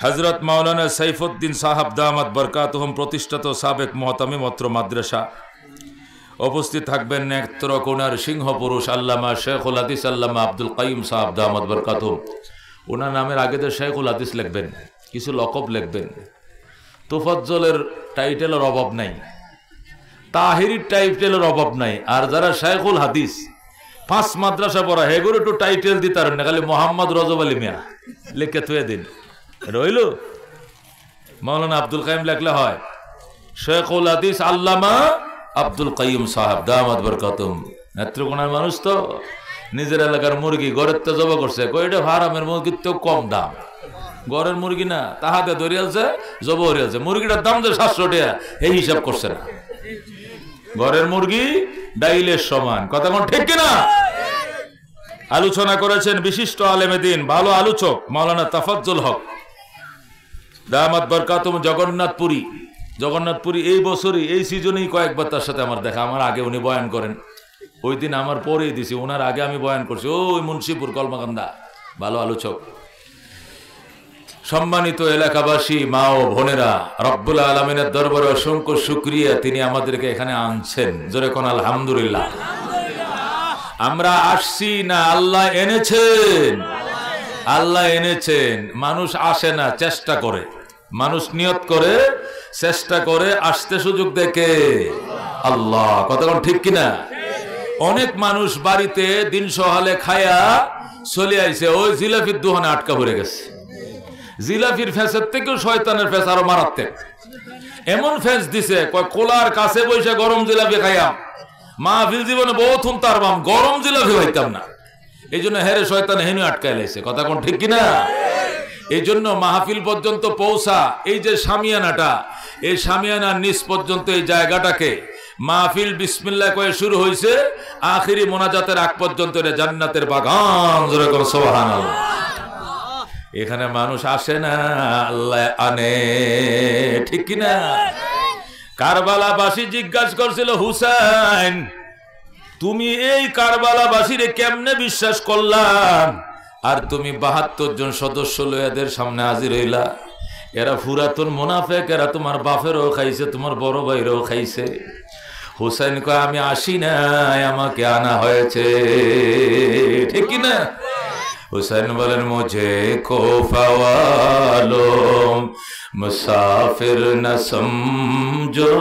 হযরত মাওলানা সাইফুদ্দিন সাহাব দামাত বরকাতুহুম প্রতিষ্ঠিত সাবেক মুহতামিম অত্র মাদ্রাসা। উপস্থিত থাকবেন নেত্রকোনার সিংহপুরুষ আল্লামা শেখুল হাদিস আল্লামা আব্দুল কাইয়ুম সাহাব দামাত বরকাতুহুম। ওনার নামের আগে তো শেখুল হাদিস লিখবেন, কিছু লকব লিখবেন। তোফাজ্জলের টাইটেলের অভাব নাই, তাহিরির টাইটেলের অভাব নাই। আর যারা শেখুল হাদিস 5 মাদ্রাসা পড়া হেগুলো একটু টাইটেল দিতার না, খালি মোহাম্মদ রজব আলী মিয়া লিখে থুয়ে দিন, রইল। মাওলানা আব্দুল কাইয়ুম লেখলে হয় শেখুল হাদিস আল্লামা আব্দুল কাইয়ুম সাহাব দামাত বরকাতুহুম। নেত্রকোনার মানুষ তো নিজের এলাকার মুরগি ঘরের তো জবা করছে, কইটা হারামের মুরগির তো কম দাম, ঘরের মুরগি না তাহাতে ধরিয়াছে জবা হরিয়াছে, মুরগিটার দাম যে 700 টাকা এই হিসাব করছে না। ঘরের মুরগি ডাইলের সমান, কথা কোন ঠিক কিনা? আলোচনা করেছেন বিশিষ্ট আলেমে দিন, ভালো আলোচক মাওলানা তাফাজ্জুল হক দামাত বরকাতুহুম জগন্নাথপুরী। এই বছরই এই সিজনেই কয়েকবার তার সাথে আমার দেখা। আমার আগে উনি বয়ান করেন, ওই দিন আমার পরেই দিছি, ওনার আগে আমি বয়ান করছি। ওই মুন্সিপুর কলমাকান্দা, ভালো আলোচক। সম্মানিত এলাকাবাসী, মা ও বোনেরা, রব্বুল আলামিনের দরবারে অসংখ্য শুকরিয়া, তিনি আমাদেরকে এখানে আনছেন। জোরে কোন আলহামদুলিল্লাহ। আমরা আসছি না, আল্লাহ এনেছেন। আল্লাহ এনেছেন, মানুষ আসে না, চেষ্টা করে। মানুষ নিয়ত করে, চেষ্টা করে, আসতে সুযোগ দেখে আল্লাহ। কথা কোন ঠিক কিনা? অনেক মানুষ বাড়িতে দিন সহালে খায়া চলে আইছে, ওই জিলাপির দোকানে আটকা পড়ে গেছে। জিলাপির ফেঁসের থেকেও শয়তানের ফেঁস আরো মারাত্মক। এমন ফেঁস দিছে, কোলার কাছে বসে গরম জিলাপি খাইয়া মাহফিল জীবনে বহুত তারবাম, গরম জিলাপি খাইতাম না। এই জন্য হেরে শয়তান হেনু আটকায় লাইছে। কথা কোন ঠিক কিনা? এই জন্য মাহফিল পর্যন্ত পৌঁছা, এই যে সামিয়ানাটা, এই সামিয়ানার নিচ পর্যন্ত এই জায়গাটাকে মাহফিল বিসমিল্লাহ কয়ে শুরু হয়েছে, আখিরি মোনাজাতের আগ পর্যন্ত এটা জান্নাতের বাগান। যেরকম সুবহানাল্লাহ। এখানে মানুষ আসে না, আল্লাহ আনে, ঠিক কিনা? কারবালাবাসী জিজ্ঞাসা করছিল, হুসাইন তুমি এই কারবালাবাসীরে কেমনে বিশ্বাস করলাম, আর তুমি 72 জন সদস্য লয়াদের সামনে হাজির হইলা? এরা পুরাতন মুনাফেক, এরা তোমার বাপেরও খাইছে, তোমার বড় ভাইরও খাইছে। হুসাইন কয় আমি আসি নাই, আমাকে আনা হয়েছে, ঠিক কিনা? হুসাইন বলেন মুঝে কোফাওয়ালো मुसाफिर न समझो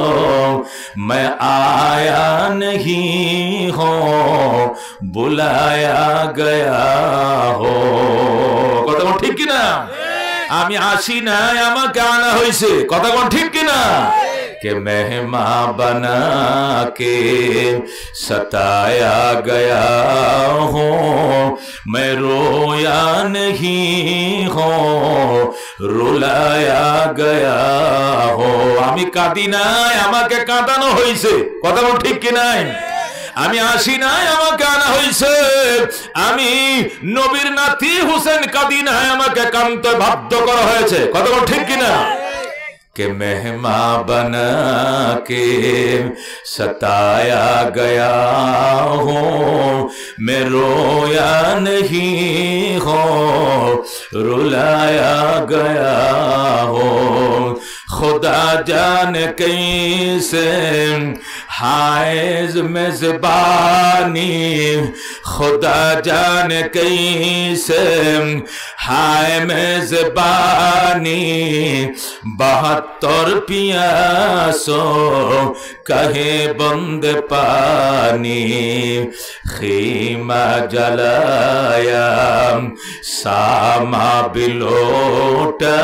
मैं आया नहीं हो बुलाया गया हो। কথা কোন ঠিক কিনা? আমি আসি নাই, আমাকে আনা হয়েছে। কথা কোন ঠিক কিনা? के मेहमान बना के सताया गया हो मैं रोया नहीं हो रुलाया गया हो। আমি কাঁদি নাই, আমাকে কাঁদানো হয়েছে। কথা বল ঠিক কি নাই? আমি আসি নাই, আমাকে আনা হয়েছে। আমি নবীর নাতি হুসেন কাঁদি নাই, আমাকে কাঁদতে বাধ্য করা হয়েছে। কথা বল ঠিক কিনা? के मेहमान बना के सताया गया हो मैं रोया नहीं हो रुलाया गया हो। खुदा जाने कैसे हाइज मेजबानी खुदा जाने कैसे हाय मेजबानी 72 पियासों कहे बंद पानी खीमा जलाया सामा बिलोटा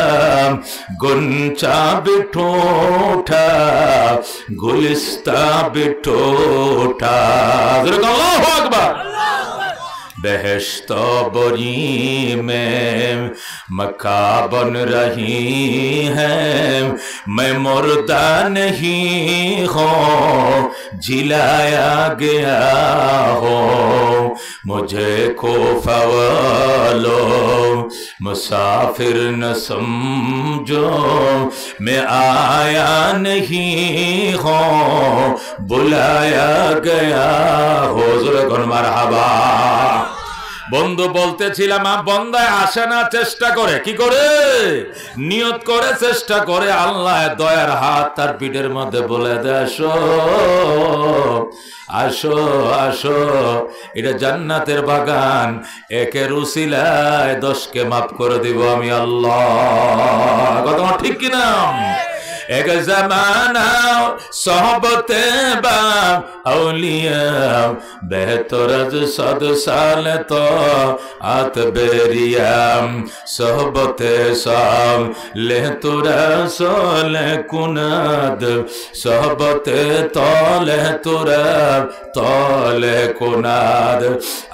गुंचा बिठोटा गुलिस्ता बिठोटा। अल्लाहु अकबर। बेहश्तो बरी में मक्का बन रही है मैं मुर्दा नहीं हो जिलाया गया हो मुझे कोफा वालो मुसाफिर न समझो मैं आया नहीं हो बुलाया गया हो। ज़रा मरहबा। বন্ধু বলতেছিলাম বন্দায় আসে না, চেষ্টা করে, কি করে, নিয়ত করে, চেষ্টা করে, আল্লাহ দয়ার হাত তার পিঠের মধ্যে বলে দে আসো আসো আসো, এটা জান্নাতের বাগান, একের উসিলায় 10কে মাফ করে দিব আমি আল্লাহ। কথা ঠিক কিনা? এক জামানা সোহবতে বা আউলিয়া বেহতর আজ 100 সাল তো আত বেরিয়াম সোহবতে সব লে তোরা সোলে কুনাদ সোহবতে তলে তোরা তলে কুনাদ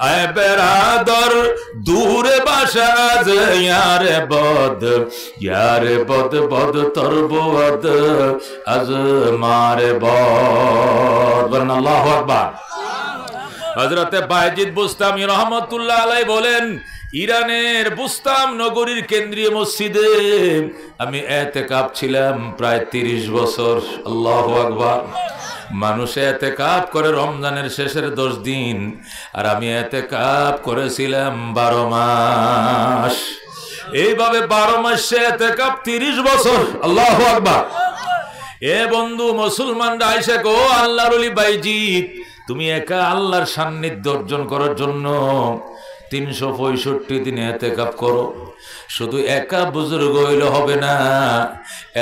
আয় বেরাদর দূরে বাসা যে ইয়ারে বদ বদ তোর বদ আজ মারে বদ। আল্লাহু আকবার। হযরতে বায়জিদ বুস্তামি রহমাতুল্লাহ আলাইহি বলেন, ইরানের বুস্তাম নগরীর কেন্দ্রীয় মসজিদে আমি ইতিকাফ ছিলাম প্রায় 30 বছর। আল্লাহু আকবার। মানুষ ইতিকাফ করে রমজানের শেষের 10 দিন, আর আমি ইতিকাফ করেছিলাম 12 মাস। এইভাবে 12 মাসে ইতিকাফ 30 বছর। আল্লাহু আকবার। এ বন্ধু মুসলমানরা আয়েশা কো আল্লাহর ওলি বাইজিদ, তুমি একা আল্লাহর সান্নিধ্য অর্জন করার জন্য 365 দিন ইতিকাফ করো। শুধু একা বুজুর্গ হইলে হবে না,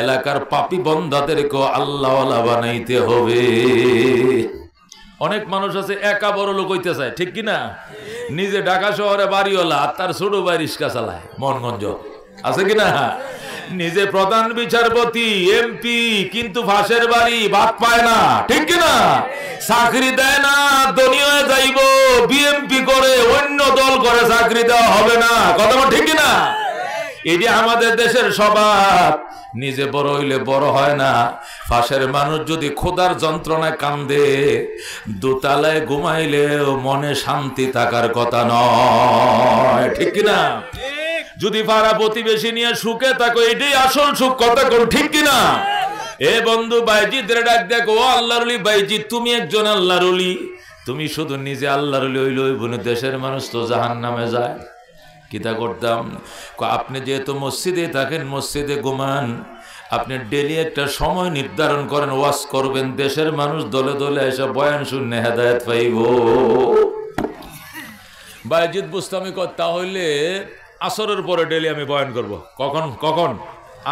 এলাকার পাপী বন্দাদেরকে আল্লাহওয়ালা বানাইতে হবে। অনেক মানুষ আছে একা বড় লোক হইতে চায়, ঠিক কিনা? নিজে ঢাকা শহরে বাড়িওয়ালা, তার ছোট ভাই রিক্সা চালায় মনগঞ্জ, আছে কিনা? নিজে প্রধান বিচারপতি এমপি, কিন্তু ফাঁসের বাড়ি, ভাত পায় না, ঠিক কিনা? চাকরি দেয় না, দুনিয়ায় যাইব বিএমপি করে, অন্য দল করে, চাকরি দেওয়া হবে না। কথা ঠিক কিনা? এটি আমাদের দেশের স্বভাব। নিজে বড় হইলে বড় হয় না। পাশের মানুষ যদি খোদার যন্ত্রণায় কান্দে, দোতলায় ঘুমাইলেও মনে শান্তি থাকার কথা নয়, ঠিক কিনা? যদি পাড়া প্রতিবেশী নিয়ে সুখে থাকো, এটাই আসল সুখ। কথা কোন ঠিক কিনা? এ বন্ধু বাইজিদ রে ডাক দেখো, ও আল্লাহর ওলি বাইজিদ, তুমি একজন আল্লাহর ওলি, তুমি শুধু নিজে আল্লাহর ওলি হইলে হইব না, দেশের মানুষ তো জাহান্নামে যায়। কিতা করতাম? আপনি যেহেতু মসজিদে থাকেন, মসজিদে ঘুমান, আপনি ডেলি একটা সময় নির্ধারণ করেন, ওয়াজ করবেন, দেশের মানুষ দলে দলে এসে বয়ান শুনে হেদায়েত পাইব। বাইজিদ বুস্তামি কথা হইলে আসরের পরে ডেলি আমি বয়ান করব। কখন কখন?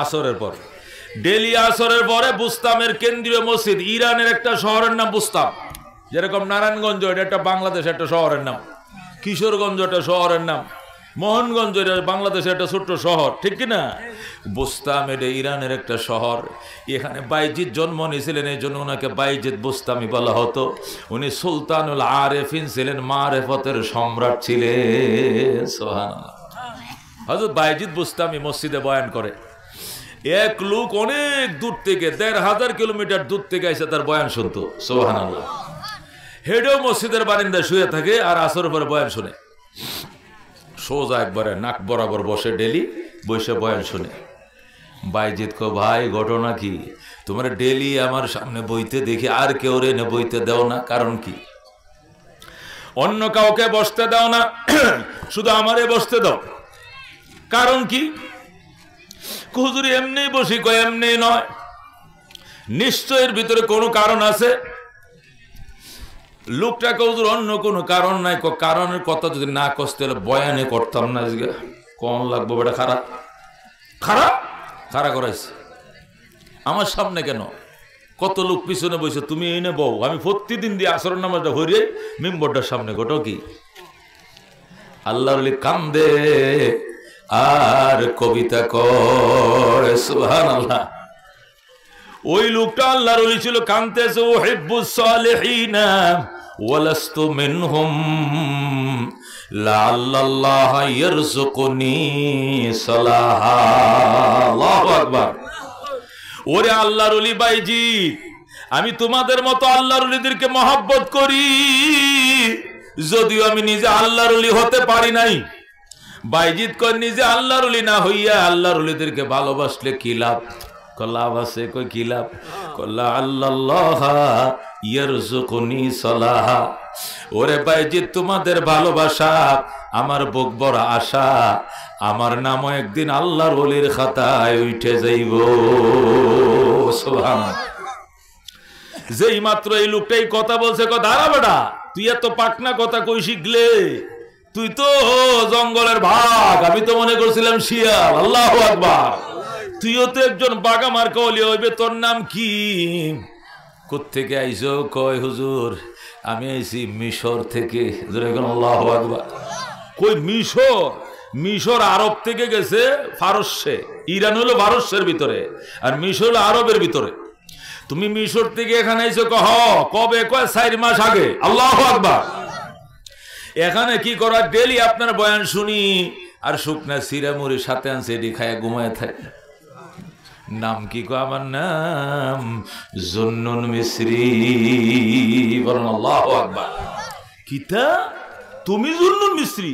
আসরের পরে। ডেলি আসরের পরে বুস্তামের কেন্দ্রীয় মসজিদ, ইরানের একটা শহরের নাম বুস্তাম, যেরকম নারায়ণগঞ্জ এটা একটা বাংলাদেশ একটা শহরের নাম, কিশোরগঞ্জ একটা শহরের নাম, মোহনগঞ্জ এটা বাংলাদেশের একটা ছোট্ট শহর, ঠিক কিনা? বুস্তাম এটা ইরানের একটা শহর। এখানে বাইজিদ জন্ম নিয়েছিলেন, এই জন্য ওনাকে বাইজিদ বুস্তামি বলা হতো। উনি সুলতানুল আরেফিন ছিলেন, মারেফতের সম্রাট ছিলেন। সুবহানাল্লাহ। হযরত বাইজিদ বুস্তামি মসজিদে বয়ান করে, এক লোক অনেক দূর থেকে 1500 কিলোমিটার দূর থেকে এসে তার বয়ান শুনতো। সুবহানাল্লাহ। হেডেও মসজিদের বারান্দায় শুয়ে থাকে আর আসরের পরে বয়ান শুনে, সোজা একবারে নাক বরাবর বসে ডেলি বসে বয়ান শুনে। বাইজিদ কো ভাই ঘটনা কি? তোমরা ডেলি আমার সামনে বইতে দেখি, আর কেউ রে বইতে দাও না, কারণ কি? অন্য কাউকে বসতে দাও না, শুধু আমারে বসতে দাও, কারণ কি? হুজুর এমনি বসি। কয় এমনি নয়, নিশ্চয়ের ভিতরে কোনো কারণ আছে। লোকটাকে হুজুর অন্য কোনো কারণ নাই। কারণের কথা যদি না কষ্ট হলে বয়ানে করতাম না, আজকে কম লাগবো। বেটা খারাপ খারাপ খারাপ করাইছে আমার সামনে কেন? কত লোক পিছনে বসে, তুমি এনে বউ, আমি প্রতিদিন দিয়ে আসরের নামাজটা হইরে মেম্বরটার সামনে। ঘটো কি? আল্লাহর ওলি কান্দে আর কবিতা কয়। সুবহানাল্লাহ। ওই লোকটা আল্লাহর ওলি ছিল, কানতেছে, উহিব্বুস সালিহিনা ওয়ালাস্তু মিনহুম লাআল্লাল্লাহা ইয়ারযুকুনি সালাহা। আল্লাহু আকবার। ওরে আল্লাহর ওলি বাইজিদ, আমি তোমাদের মতো আল্লাহর ওলিদেরকে মহব্বত করি, যদিও আমি নিজে আল্লাহর ওলি হতে পারি নাই। বাইজিদ কয়, নিজে আল্লাহর ওলি না হইয়া আল্লাহর ওলিদেরকে ভালোবাসলে কি লাভ? লাভ আছে। কই কি লাভ? কল্লা আল্লাহ ইয়ারযুকুনি সালাহা। ওরে বাইজিৎ তোমাদের ভালোবাসা আমার বুক ভরা আশা, আমার নামও একদিন আল্লাহর ওলির খাতায় উঠে যাইব। সুবহানাল্লাহ। যেই মাত্র এই লোকটাই কথা বলছে, দাঁড়া বেটা, তুই এত পাকনা কথা কই শিখলে? তুই তো জঙ্গলের ভাগ, আমি তো মনে করছিলাম শিয়াল। আল্লাহু আকবার। তুইও তো একজন বাঘা মার্কা ওলি হইবে, তোর নাম কি? কোত্থেকে আইছো? কয় হুজুর আমি আইছি মিশর থেকে। আল্লাহু আকবার। কই মিশর? মিশর আরব থেকে গেছে ফারস্যে। ইরান হলো ফারস্যের ভিতরে, আর মিশর হলো আরবের ভিতরে। তুমি মিশর থেকে এখানে আইছো কবে? কয় 4 মাস আগে। আল্লাহু আকবার। এখানে কি করা? ডেলি আপনার বয়ান শুনি, আর শুকনা সিরা মুড়ি সাথে আনছে, এটি খায় ঘুমায় থাকে। নাম কি? কয় আমার নাম জুন্নুন মিসরি। বলেন আল্লাহু আকবার। কিতা? তুমি জুন্নুন মিসরি?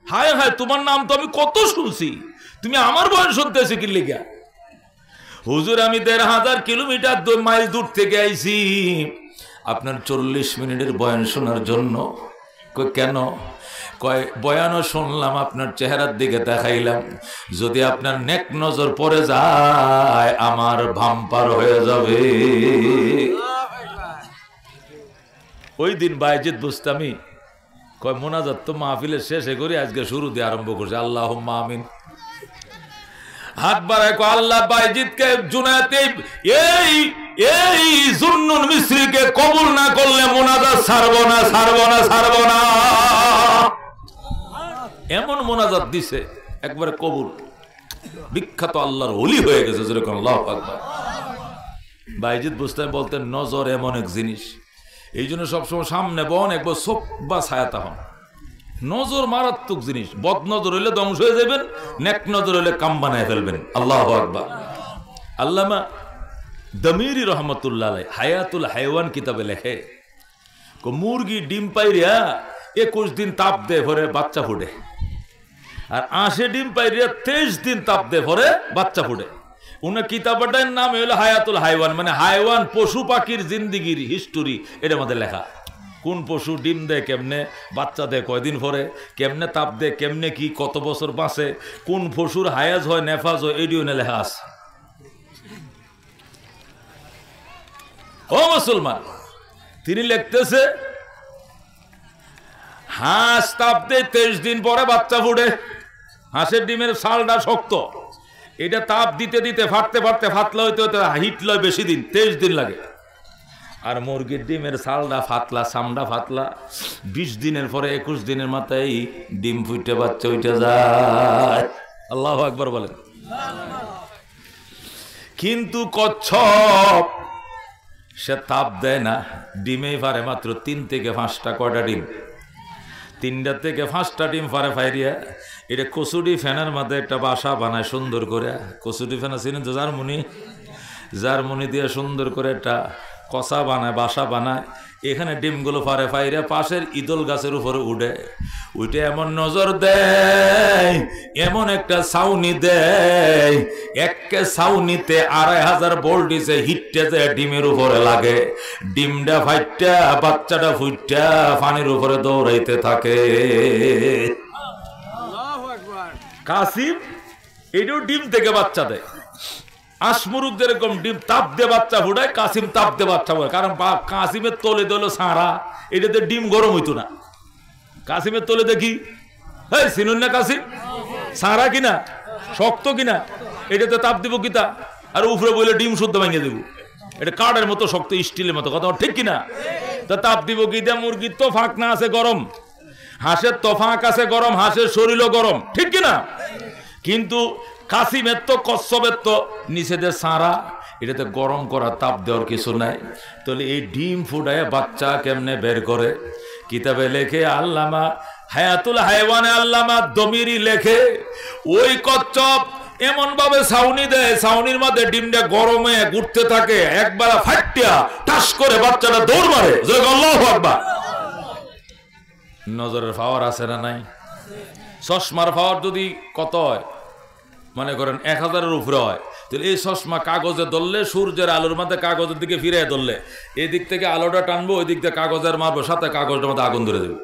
হায় হায়, তোমার নাম তো আমি কত শুনছি, তুমি আমার বয়ান শুনতেছি কি লিগা? হুজুর আমি 1500 কিলোমিটার মাইল দূর থেকে আইছি আপনার 40 মিনিটের বয়ান শোনার জন্য। কেন? কয় বয়ানও শুনলাম, আপনার চেহারার দিকে দেখাইলাম, যদি আপনার নেক নজর পড়ে যায় আমার ভাম্পার হয়ে যাবে। ওই দিন বাইজিৎ বুস্তামি কয় মোনাজাত তো মাহফিলের শেষে করি, আজকে শুরু দিয়ে আরম্ভ করছে। আল্লাহুম্মা আমিন। হাত বাড়ায় কয় আল্লাহ বাইজিৎকে জুনায়েতে এই জুন্নুন মিসরিকে কবুল না করলে মোনাজাত ছাড়বো না, ছাড়বো না, ছাড়বো না। এমন মোনাজাত দিছে একবারে কবুল, বিখ্যাত আল্লাহর ওলি হয়ে গেছে। যেরকম আল্লাহু আকবার। বাইজিৎ বুস্তামি বলতেন নজর এমন এক জিনিস, এই জন্য সবসময় সামনে বন একবার চোখ বা ছায়াতা হন। নজর মারাত্মক জিনিস, বদ নজর হইলে ধ্বংস হয়ে যাবেন, নেক নজর হইলে কাম বানায় ফেলবেন। আল্লাহু আকবার। আল্লামা দমিরি রহমতুল্লাহ আলাইহি হায়াতুল হায়ওয়ান কিতাবে লেখে, মুরগি ডিম পাইরিয়া 21 দিন তাপ দেয় পরে বাচ্চা ফুটে, আর 80 ডিম পাইরিয়া 23 দিন তাপ দেয় পরে বাচ্চা ফুটে। উনার কিতাবটার নাম হলো হায়াতুল হায়ওয়ান, মানে হায়ওয়ান পশু পাখির জিন্দিগির হিস্টোরি। এটা আমাদের লেখা, কোন পশু ডিম দেয় কেমনে, বাচ্চা দেয় কয়দিন পরে, কেমনে তাপ দেয়, কেমনে কি কত বছর বাঁচে, কোন পশুর হায়াজ হয় নেফাজ হয়, এডিও না লেখা আছে। ও মুসলমান, তিনি লিখতেছে হাঁস তাপ দেয় 23 দিন পরে বাচ্চা ফুটে। হাঁসের ডিমের ছালটা শক্ত, এটা তাপ দিতে দিতে ফাটতে ফাটতে ফাতলা হইতে হইতে হিট লয় বেশি দিন, 23 দিন লাগে। আর মুরগির ডিমের ছালটা ফাতলা, চামড়া ফাতলা, 20 দিনের পরে 21 দিনের মাথায় ডিম ফুটে বাচ্চা উঠে যায়। আল্লাহু আকবার বলেন। কিন্তু কচ্ছপ সে তাপ দেয় না, ডিমেই পারে মাত্র 3 থেকে 5টা। কয়টা ডিম? 3টা থেকে 5টা ডিম পারে ফাইরিয়া। এটা কচুরি ফ্যানের মধ্যে একটা বাসা বানায় সুন্দর করে। কচুরি ফ্যান ছিলেন তো জার্মনি দিয়ে সুন্দর করে একটা কষা বানায়, বাসা বানায়। এখানে ডিমগুলো ফারে ফাইরে পাশের ইদল গাছের উপরে উঠে এমন নজর দেয়, এমন একটা ছাউনি দেয়, একে ছাউনিতে 2500 ভোল্ট দিছে, হিটটা যে ডিমের উপরে লাগে, ডিমটা ফাইটটা বাচ্চাটা ফুইটটা পানির উপরে দৌড়াইতে থাকে। কাসিম এটাও ডিম থেকে বাচ্চা দেয়। আসমুরুক যেরকম ডিম তাপ দিয়ে বাচ্চা ফুটায়, কাসিম তাপ দিয়ে বাচ্চা ফুটায়। কারণ কাসিমের তলে দিল সারা, এটাতে ডিম গরম হইতো না। কাসিমের তলে দেখি চিনুন না কাসিম, সারা কিনা শক্ত কিনা, এটাতে তাপ দিব কিতা, আর উপরে বলে ডিম শুদ্ধ ভাঙিয়ে দেব। এটা কাঠের মতো শক্ত, স্টিলের মতো, কথা ঠিক কিনা? তা তাপ দিব কিতা? মুরগির তো ফাঁক না আছে গরম, হাঁসের তো ফাঁক আছে গরম, হাঁসের শরীরও গরম, ঠিক কিনা? কিন্তু কাসিমের তো কচ্ছপের তো নিচেদের সারা, এটাতে গরম করা তাপ দেওয়ার কিছু নাই। তাহলে এই ডিম ফুটায় বাচ্চা কেমনে বের করে? কিতাবে লেখে আল্লামা হায়াতুল হায়ওয়ানে আল্লামা দমিরি লেখে, ওই কচ্ছপ এমন ভাবে ছাউনি দেয়, ছাউনির মধ্যে ডিমটা গরমে ঘুরতে থাকে, একবার ফাটিয়া টাস করে বাচ্চাটা দৌড় মারে। আল্লাহু আকবার। নজরের পাওয়ার আছে না নাই? চশমার পাওয়ার যদি কত হয়, মনে করেন 1000-এর উপরে হয়, তাহলে এই চশমা কাগজে ধরলে সূর্যের আলোর মধ্যে কাগজের দিকে ফিরে ধরলে এই দিক থেকে আলোটা টানবো, ওই দিক থেকে কাগজের মারবো, সাথে কাগজটার মধ্যে আগুন ধরে দেবে।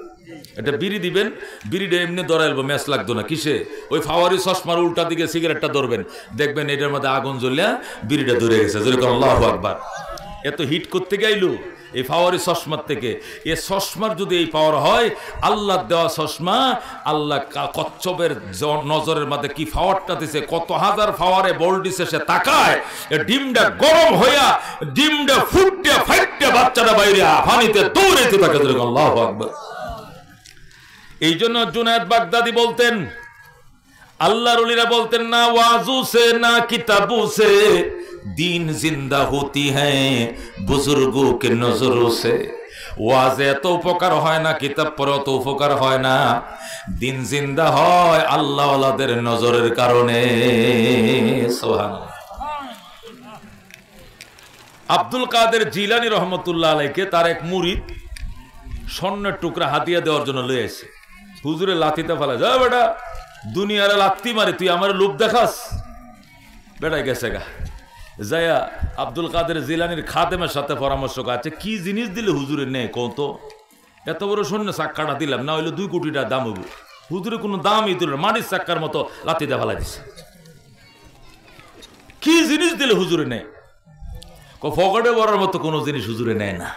এটা বিড়ি দিবেন, বিড়িটা এমনি ধরাইলবো, ম্যাচ লাগতো না। কিসে? ওই ফাওয়ারি চশমার উল্টা দিকে সিগারেটটা ধরবেন, দেখবেন এটার মধ্যে আগুন জ্বলিয়া বিড়িটা ধরে গেছে। যেরকম আল্লাহু আকবার। এত হিট করতে গাইলো এই ফাওয়ারি চশমার থেকে। এ চশমার যদি এই পাওয়ার হয়, আল্লাহ দেওয়া চশমা, আল্লাহ কচ্ছপের নজরের মধ্যে কি পাওয়ারটা দিছে, কত হাজার পাওয়ারে বল দিছে, সে তাকায় ডিমটা গরম হইয়া ডিমটা ফুটতে ফাইটতে বাচ্চাটা বাইরে পানিতে দৌড়াইতে থাকে। আল্লাহু আকবার। এই জন্য জুনায়েদ বাগদাদি বলতেন, আল্লাহর ওলিরা বলতেন, না ওয়াজু সে না কিতাবু সে দিন জিন্দা হতি হ্যাঁ বুজুর্গো কে নজরো সে। ওয়াজে এত উপকার হয় না, কিতাব পড়ে অত উপকার হয় না, দিন জিন্দা হয় আল্লাহ ওয়ালাদের নজরের কারণে। সুবহানাল্লাহ। আব্দুল কাদের জিলানী রহমতুল্লাহ আলাইকে তার এক মুরিদ স্বর্ণের টুকরা হাতিয়া দেওয়ার জন্য লয়ে এসে হুজুরে লাথিতে ফেলা, যা বেটা দুনিয়ারে লাত্তি মারে, তুই আমার লোভ দেখাস। বেটাই গেছে গা যাইয়া আব্দুল কাদের জিলানির খাদেমের সাথে পরামর্শ করছে, কি জিনিস দিলে হুজুরে নেই কত? এত বড় শূন্য চাক্কাটা দিলাম, না হইলে 2 কোটি টাকা দাম হইব। হুজুরে কোনো দামই দিল না, মাটির চাক্কার মতো লাথিতে ফেলা দিছে। কি জিনিস দিলে হুজুরে নেই? ফকটে বড়ার মতো কোনো জিনিস হুজুরে নেয় না।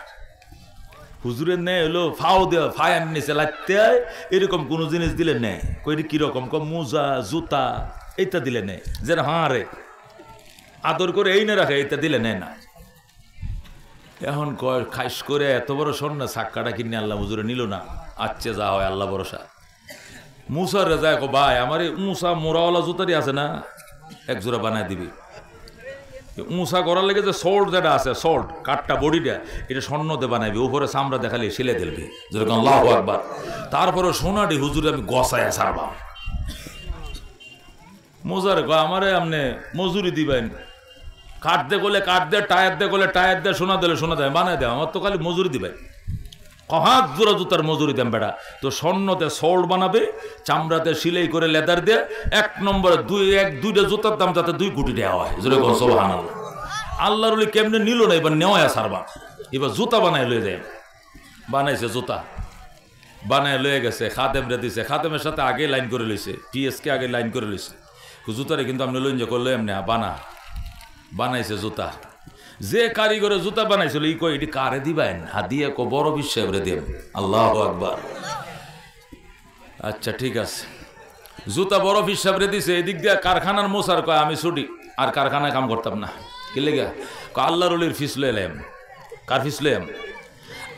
হুজুরের নেই হলো ফাও দেওয়া, ফায়ার নিচে লাগতে হয়, এরকম কোনো জিনিস দিলে নেই। কইটি কিরকম? মোজা জুতা এইটা দিলে নেই, যেন হাঁড়ে আদর করে এই না রাখে, এইটা দিলে নেয় না। এখন কয় খাইস করে এত বড় স্বর্ণ সাক্কাটা কিনে আল্লাহ হুজুরে নিল না। আচ্ছা যা হয় আল্লাহ ভরসা। মুসার রেজা কো ভাই আমার এই মুসা মোরাওয়ালা জুতারি আছে না, এক জোড়া বানায় দিবি। মুসা করার লেগে যে সল্ট যেটা আছে, সল্ট কাঠটা বডিটা, এটা স্বর্ণতে বানাইবি, উপরে চামড়া দেখালে সিলে দিলবি, যেরকম আল্লাহু আকবার। তারপরে সোনাটি হুজুরে আমি গসায় ছাড়বাম। মোজার গ আমারে আপনি মজুরি দিবেন, কাঠ দে গলে কাঠ দে, টায়ার দে গলে টায়ার দে, সোনা দিলে সোনা দেয়, বানায় দেয়, আমার তো খালি মজুরি দিবেন। হাত জোড়া জুতার মজুরি দেন বেটা। তো স্বর্ণতে সল্ট বানাবে, চামড়াতে সিলাই করে লেদার দিয়ে, 1 নম্বরে 2টা জুতার দাম যাতে 2 কোটি টাকা হয়। সুবহানাল্লাহ। আল্লাহর ওলি কেমনে নিল না, এবার নেওয়া সারবা, এবার জুতা বানায় লয়ে যায়। বানাইছে জুতা, বানায় লয়ে গেছে, খাদেমরে দিছে, খাদেমের সাথে আগে লাইন করে লইছে, টিএসকে আগে লাইন করে লইছে। জুতারে কিন্তু আপনি লইন যে করলো এমনি বানাইছে জুতা। যে কারিগরে জুতা বানাইছিল ই কই এটি কারে দিবেন? হাদিয়া কো বড় বিশ্বাবরে দেব। আল্লাহু আকবার। আচ্ছা ঠিক আছে, জুতা বড় হিসাবে দিছে। এদিক দিয়ে কারখানার মোসার কয় আমি ছুটি, আর কারখানায় কাম করতাম না। কি লেগে? আল্লাহর ওলির ফিস লইলাম। কার ফিস লইলাম?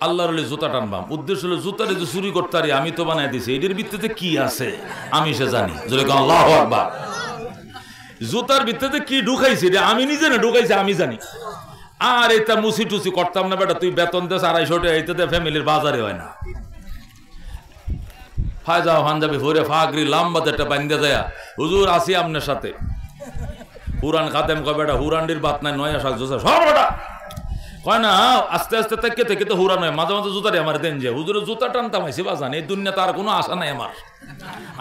আল্লাহর ওলির জুতা টানবাম। উদ্দেশ্য হলো জুতারে যে চুরি করতে পারি আমি তো বানাই দিছি, এটির ভিত্তিতে কি আছে আমি সে জানি। আল্লাহু আকবার। জুতার ভিত্তিতে কি ঢুকাইছি রে আমি নিজে না ঢুকাইছি আমি জানি। আর এটা মুসি টুসি করতাম না বেটা, তুই বেতন দেশ 250 টাকা, এইটাতে ফ্যামিলির বাজারে হয় না। ফায়জা পাঞ্জাবি ভরে ফাগরি লাম্বা একটা বান্ধে দেয়া, হুজুর আসি আপনার সাথে। হুরান খাদেম কয় বেটা হুরান্ডির বাত নাই, নয়া শাক জোসা সব বেটা কয় না। আস্তে আস্তে থেকে থেকে তো হুরান হয়, মাঝে মাঝে জুতারি আমার দেন যে হুজুরের জুতা টানতাম আইসি বাজান। এই দুনিয়া তার কোনো আশা নাই আমার,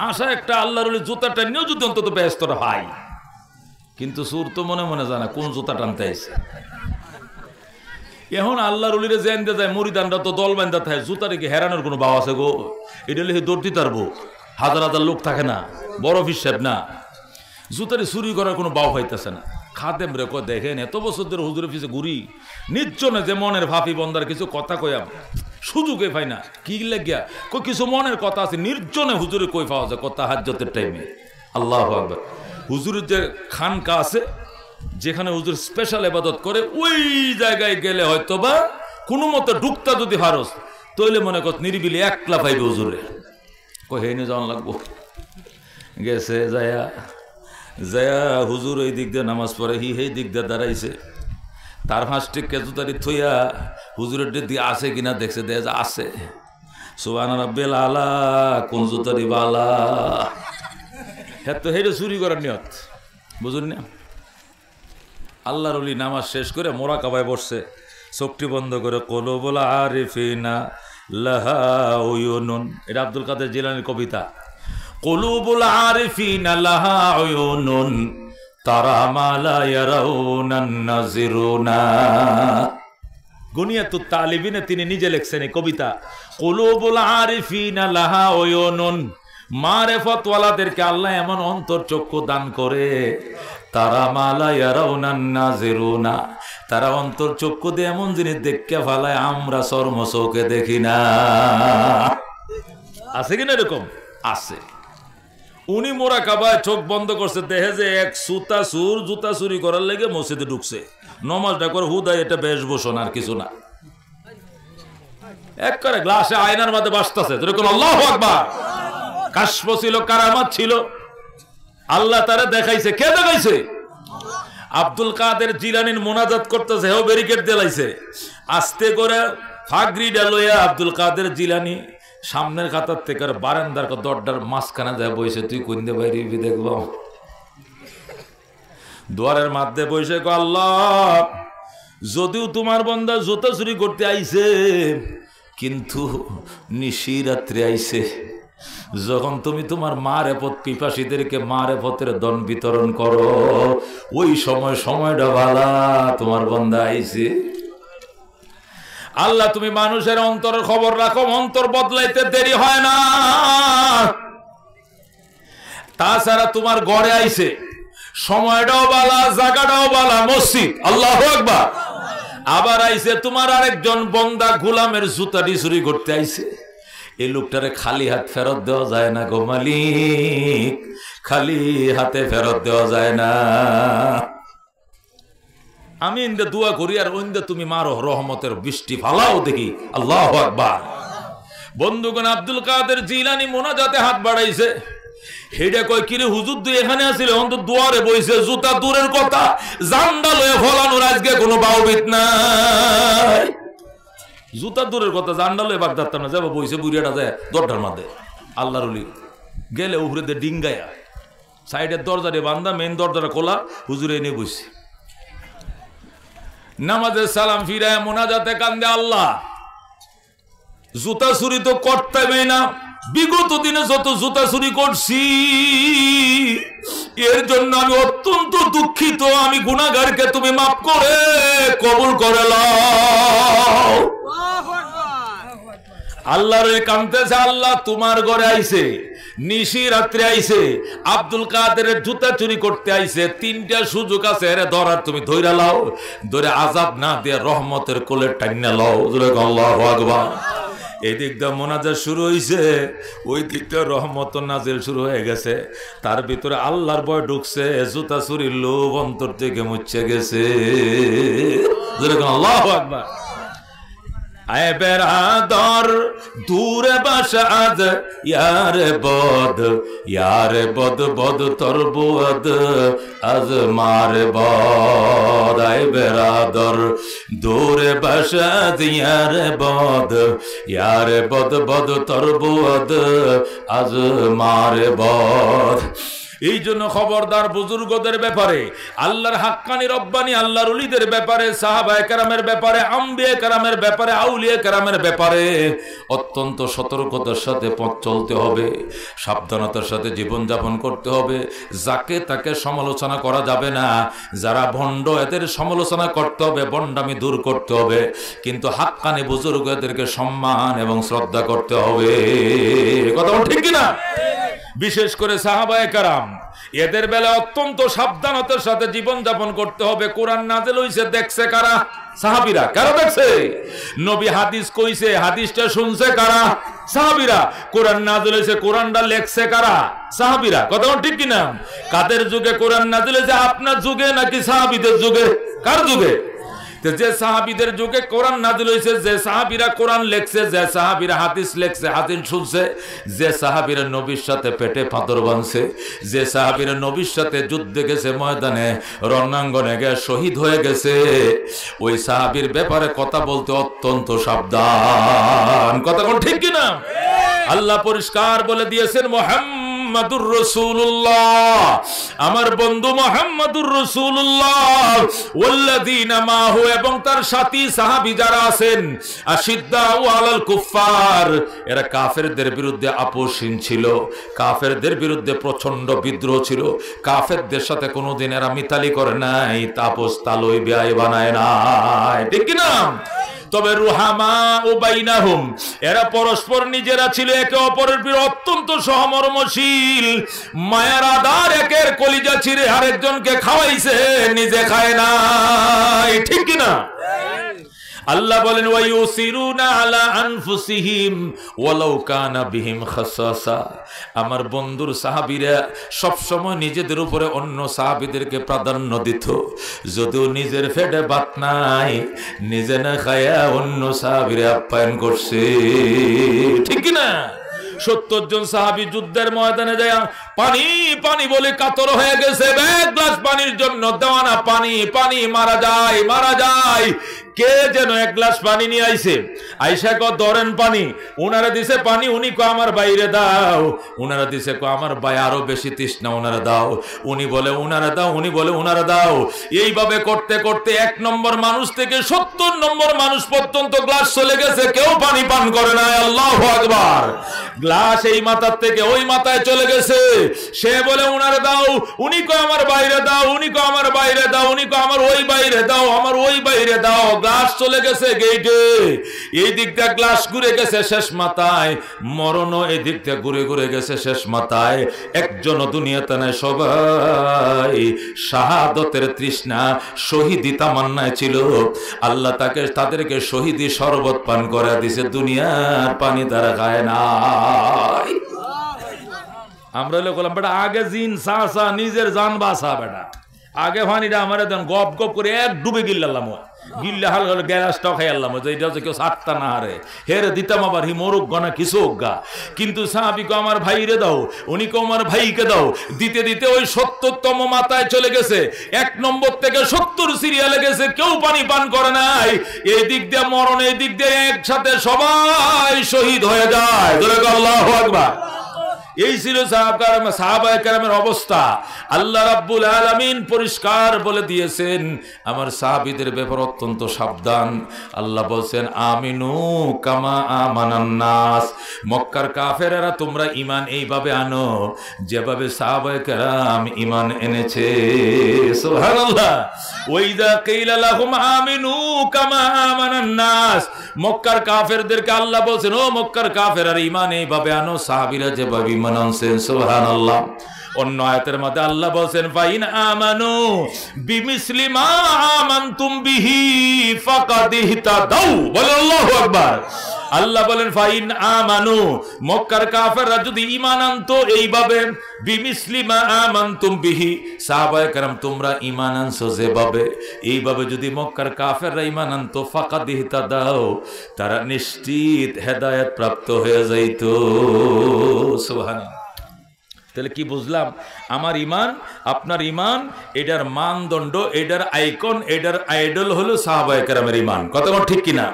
আশা একটা আল্লাহর ওলি জুতা টানিও যদি অন্তত ব্যস্তরা হয়। কিন্তু সুর তো মনে মনে জানা কোন জুতা টানতে আইসে। এখন আল্লাহর ওলিরে জেন দিয়ে যায়, মুরিদানরা তো দল বান্ধা থাকে, জুতারে কি হেরানোর কোনো ভাব আছে গো? এটা লিখে দৌড় দিতে পারবো, হাজার হাজার লোক থাকে না, বড় হিসাব না, জুতারে চুরি করার কোনো ভাব হইতেছে না। খাদেম রে কয় দেখেন এত বছর ধরে হুজুরের পিছে ঘুরি, নির্জনে যে মনের ভাবি বন্দার কিছু কথা কয়াম সুযোগে পাই না। কি লাগিয়া কই কিছু মনের কথা আছে, নির্জনে হুজুরে কই পাওয়া যায় কথা হাজ্জতের টাইমে। আল্লাহু আকবার। হুজুরের যে খানকা আছে যেখানে হুজুর স্পেশাল ইবাদত করে, ওই জায়গায় গেলে হয়তো বা কোনো মতো ঢুকতা যদি হারস তইলে মনে কর নিরিবিলি একলা পাইবে হুজুরে। কই হেনে যাওয়ান লাগবো। গেছে যায়া যায়া হুজুর ওই দিক দিয়ে নামাজ পড়ে, সেই দিক দিয়ে দাঁড়াইছে, তার 5টি কেজুতারি থইয়া হুজুরের দিয়ে আছে কিনা দেখছে, দেয় যে আছে। সুবহান রাব্বিল আলা, কোন জুতারি বালা। হ্যাঁ তো হেঁটে চুরি করার নিয়ত, বুঝুন না। আল্লাহর ওলি নামাজ শেষ করে মোরাকাবায় বসছে, চোখটি বন্ধ করে কলবুল আরিফিনা লাহা উয়ুনুন, এটা আব্দুল কাদের জিলানীর কবিতা। কুলুবুল আরিফিনা লাহা উয়ুনুন তারা মা লা ইয়ারাউনান নাযিরুনা। গুনিয়াতুত তালিবিনে তিনি নিজে লিখছেন এই কবিতা, কুলুবুল আরিফিনা লাহা উয়ুনুন, মারেফতওয়ালাদেরকে আল্লাহ এমন অন্তর চক্ষু দান করে, তারা মা লা ইয়ারাউনান নাযিরুনা, তারা অন্তর চক্ষু দিয়ে এমন জিনিস দেখতে ফেলায় আমরা চর্ম চোখে দেখি না। আছে কিনা এরকম? আছে। উনি মোরাকাবায় চোখ বন্ধ করছে, দেখে যে এক জুতা চুরি করার লেগে মসজিদে ঢুকছে, নমাজটা করে হুদায় এটা বেশ বসন আর কিছু না, এক করে গ্লাসে আয়নার মধ্যে বাসতেছে, যেরকম আল্লাহু আকবার। কাশফ ছিল, কারামাত ছিল, আল্লাহ তারা দেখাইছে। কে দেখাইছে? আব্দুল কাদের জিলানীর মোনাজাত করতেছে, হেও ব্যারিকেড দিলাইছে, আস্তে করে ফাগরিডা লইয়া আব্দুল কাদের জিলানী সামনের কাতার থেকে বারান্দার দরজার মাঝখানে যায় বইছে, তুই কোন দে বাইরে দেখব, দুয়ারের মাধ্যমে বইছে, আল্লাহ যদিও তোমার বান্দা জুতা চুরি করতে আইছে, কিন্তু নিশি রাত্রে আইছে, যখন তুমি তোমার মারেফত পিপাসীদেরকে মারেফতের দন বিতরণ করো, ওই সময়টা ভালা, তোমার বান্দা আইছে। আল্লাহ তুমি মানুষের অন্তরের খবর রাখো, অন্তর বদলাইতে দেরি হয় না। তাছাড়া তোমার ঘরে আইছে, সময়টাও বালা, জায়গাটাও বালা, মসজিদ, আল্লাহু আকবার। আবার আইছে তোমার আরেকজন বন্দা গোলামের জুতাটি চুরি করতে আইছে, এই লোকটারে খালি হাত ফেরত দেওয়া যায় না গো মালিক, খালি হাতে ফেরত দেওয়া যায় না। আমি ইন্দে দোয়া করি আর ওইন্দে তুমি মারো রহমতের বৃষ্টি ফালাও দেখি, আল্লাহু আকবার। বন্ধুগণ, আব্দুল কাদের জিলানী মোনাজাতে হাত বাড়াইছে, হেডে কয় কিরে হুজুর তুই এখানে আসিলে, অন্তত দুয়ারে বইছে, জুতা দূরের কথা, জান্ডা লয়ে ফলানোর আজকে কোনো বাউবিত নাই। জুতা দূরের কথা, জান্ডা লয়ে বাগ ধরতাম না, যাবো বইছে বুড়িয়াটা যায় দরজার মধ্যে। আল্লাহর ওলি গেলে উপরে দিয়ে ডিঙ্গায়া, সাইডের দরজারে বান্ধা, মেন দরজাটা খোলা, হুজুরে এনে বইছে। নামাজের সালাম ফিরায় মোনাজাতে কান্দে, আল্লাহ জুতা চুরি তো করতেই না, বিগত দিনে যত জুতা চুরি করছি এর জন্য আমি অত্যন্ত দুঃখিত, আমি গুনাহগারকে তুমি মাফ করে কবুল করে লও। আল্লাহর কাঁদতেছে, আল্লাহ তোমার ঘরে আইছে, নিশি রাত্রে আইছে, আব্দুল কাদেরের জুতা চুরি করতে আইছে, তিনটা সুযোগ আছে এরে ধরার, তুমি ধইরা লাও, ধরে আযাব না দিয়ে রহমতের কোলে টাইনা লাও। আল্লাহু আকবার। এই দিক দিয়ে মোনাজাত শুরু হয়েছে, ওই দিকটা রহমত নাজিল শুরু হয়ে গেছে, তার ভিতরে আল্লাহর ভয় ঢুকছে, জুতা চুরির লোভ অন্তর থেকে মুছে গেছে। আল্লাহু আকবার। আয় বেরাদর দূরে বাসাদ ইয়ারে বদ বদ তোর বুয়াদ আজ মারে বদ। আয় বেরাদর দূরে বাসাদ ইয়ারে বদ বদ তোর বুয়াদ আজ মারে বদ। এই জন্য খবরদার বুজুর্গদের ব্যাপারে, আল্লাহর হাক্কানি রব্বানি আল্লাহর ওলিদের ব্যাপারে, সাহাবায়ে কেরামের ব্যাপারে, আম্বিয়ে কেরামের ব্যাপারে, আউলিয়া কেরামের ব্যাপারে অত্যন্ত সতর্কতার সাথে পথ চলতে হবে, সাবধানতার সাথে জীবনযাপন করতে হবে। যাকে তাকে সমালোচনা করা যাবে না, যারা ভণ্ড এদের সমালোচনা করতে হবে, ভণ্ডামি দূর করতে হবে, কিন্তু হাক্কানি বুজুর্গদেরকে সম্মান এবং শ্রদ্ধা করতে হবে। কথা ঠিক কিনা? বিশেষ করে সাহাবায়ে কেরাম, এদের বেলা অত্যন্ত সাবধানতার সাথে জীবনযাপন করতে হবে। কোরআন নাযিল হইছে, দেখছে কারা? সাহাবীরা। কারা দেখছে? নবী হাদিস কইছে, হাদিসটা শুনছে কারা? সাহাবীরা। কোরআন নাযিল হইছে, কোরআনটা লেখছে কারা? সাহাবীরা। কথা ঠিক কিনা? কাদের যুগে কোরআন নাযিল হইছে? আপনার যুগে নাকি সাহাবীদের যুগে? কার যুগে? যে সাহাবীদের যুগে কোরআন নাযিল হইছে, যে সাহাবীরা কোরআন লেখছে, যে সাহাবীরা হাদিস লেখছে, হাদিস শুনছে, যে সাহাবীরা নবীর সাথে পেটে পাথর বাঁধছে, যে সাহাবীরা নবীর সাথে যুদ্ধে গেছে, ময়দানে রণাঙ্গনে গিয়ে শহীদ হয়ে গেছে, ওই সাহাবীর ব্যাপারে কথা বলতে অত্যন্ত সাবধান। কথা কোন ঠিক কিনা? আল্লাহ পরিষ্কার বলে দিয়েছেন, মুহাম্মদ মুহাম্মাদুর রাসূলুল্লাহ, আমার বন্ধু মুহাম্মাদুর রাসূলুল্লাহ ওয়াল্লাযীনা মাহু, এবং তার সাথী সাহাবী যারা আছেন, আশিদ্দাউ আলাল কুফফার, এরা কাফেরদের বিরুদ্ধে আপোষহীন ছিল, কাফেরদের বিরুদ্ধে প্রচন্ড বিদ্রোহ ছিল, কাফেরদের সাথে কোনোদিন এরা মিতালি করে নাই, তাপস তালই ব্যয় বানায় নাই, ঠিক কি না? তবে রুহামা ও বাইনাহুম, এরা পরস্পর নিজেরা ছিল একে অপরের বিরুদ্ধে অত্যন্ত সহমর্মশীল, মায়ার আধার, একের কলিজা ছিঁড়ে আরেকজনকে খাওয়াইছে, নিজে খায় নাই, ঠিক কি না? আল্লাহ বলেন ওয়ায়ুসিরুনা আলা আনফুসিহিম ওয়ালাউ কানা বিহিম খাসাসা, আমার বন্ধুর সাহাবীরা সব সময় নিজেদের উপরে অন্য সাহাবীদেরকে প্রাধান্য দিত, যদিও নিজের পেটে ভাত নাই, নিজে না খায়া অন্য সাহাবীরা আপ্যায়ন করছে, ঠিক কি না? 70 জন সাহাবী যুদ্ধের ময়দানে যায় পানি পানি বলে কাতর হয়ে গেছে, এক গ্লাস পানির জন্য দেওয়ানা পানি পানি, মারা যায় মারা যায়। কে যেন এক গ্লাস পানি নিয়ে আইছে, আইসা কো ধরেন পানি, উনারা দিছে পানি, উনি কো আমার বাইরে দাও, উনারা দিছে কো আমার ভাই আরো বেশি তৃষ্ণা, উনারা দাও, উনি বলে উনারা দাও, উনি বলে উনারা দাও। এইভাবে করতে করতে 1 নম্বর মানুষ থেকে 70 নম্বর মানুষ পর্যন্ত গ্লাস চলে গেছে, কেউ পানি পান করে না। আল্লাহু আকবার। গ্লাস এই মাথার থেকে ওই মাথায় চলে গেছে, সে বলে উনারা দাও, উনি কো আমার বাইরে দাও, উনি কো আমার বাইরে দাও, উনি কো আমার ওই বাইরে দাও, আমার ওই বাইরে দাও। গ্লাস চলে গেছে গেইটে, এই দিকটা গ্লাস ঘুরে গেছে শেষ মাথায়, মরণও এই দিকটা ঘুরে ঘুরে গেছে শেষ মাথায়। একজনও দুনিয়াতে নাই, সবাই শাহাদতের তৃষ্ণা, শহীদি তামান্নায় ছিল। আল্লাহ তাদেরকে শহীদি শরবত পান করে দিছে, দুনিয়ার পানি তারা খায় নাই। আমরা বললাম বেটা আগে জিন সা নিজের জান বাঁচা, বেটা আগে পানিটা আমার দেন, গপ গপ করে এক ডুবে গিল্লাম, গিল্লা হালকা গ্যাসটাও খাই আল্লাম, এটা হচ্ছে কেউ সাতটা না হারে হেরে দিতাম, আবার হি মরুক গনা কিছু গা। কিন্তু সাহাবিকে আমার ভাইরে দাও, উনিকে আমার ভাইকে দাও, দিতে দিতে ওই 70তম মাথায় চলে গেছে, 1 নম্বর থেকে 70 সিরিয়ালে গেছে, কেউ পানি পান করে নাই। এই দিক দিয়ে মরণ, এই দিক দিয়ে একসাথে সবাই শহীদ হয়ে যায়। আল্লাহু আকবার। এই ছিল সাহাবায়ে কেরামের অবস্থা। আল্লাহ রাব্বুল আলামিন পরিষ্কার বলে দিয়েছেন আমার সাহাবীদের ব্যাপারে অত্যন্ত সাবধান। আল্লাহ বলছেন আমিনু কামা আমানান নাস, মক্কার কাফেরেরা তোমরা ঈমান এইভাবে আনো যেভাবে সাহাবায়ে কেরাম ঈমান এনেছে। সুবহানাল্লাহ। ওয়াইদা কিলা লাহুম আমিনু কামা আমানান নাস, মক্কার কাফেরদেরকে আল্লাহ বলছেন ও মক্কার কাফেররা ঈমান এইভাবে আনো সাহাবীরা যেভাবে ঈমান আনছেন। সুবহানাল্লাহ। অন্য আয়াতের মধ্যে আল্লাহ বলেন ফাইন আমানু বিমিসলি মা আমানতুম বিহি ফাকাদ ইহতাদাউ। বলেন আল্লাহু আকবার। আল্লাহ বলেন ফাইন আমানু, মক্কার কাফেররা যদি ঈমান আনতো এইভাবে, বিমিসলি মা আমানতুম বিহি, সাহাবায়ে কেরাম তোমরা ঈমান আনছো যেভাবে, এইভাবে যদি মক্কার কাফেররা ঈমান আনতো, ফাকাদ ইহতাদাউ, তারা নিশ্চিত হেদায়েত প্রাপ্ত হয়ে যাইতো। সুবহানাল্লাহ। তাহলে কি বুঝলাম? আমার ইমান, আপনার ইমান, এটার মানদণ্ড, এটার আইকন, এটার আইডল হলো সাহাবায়ে কেরামের ইমান। কতক্ষণ ঠিক কিনা?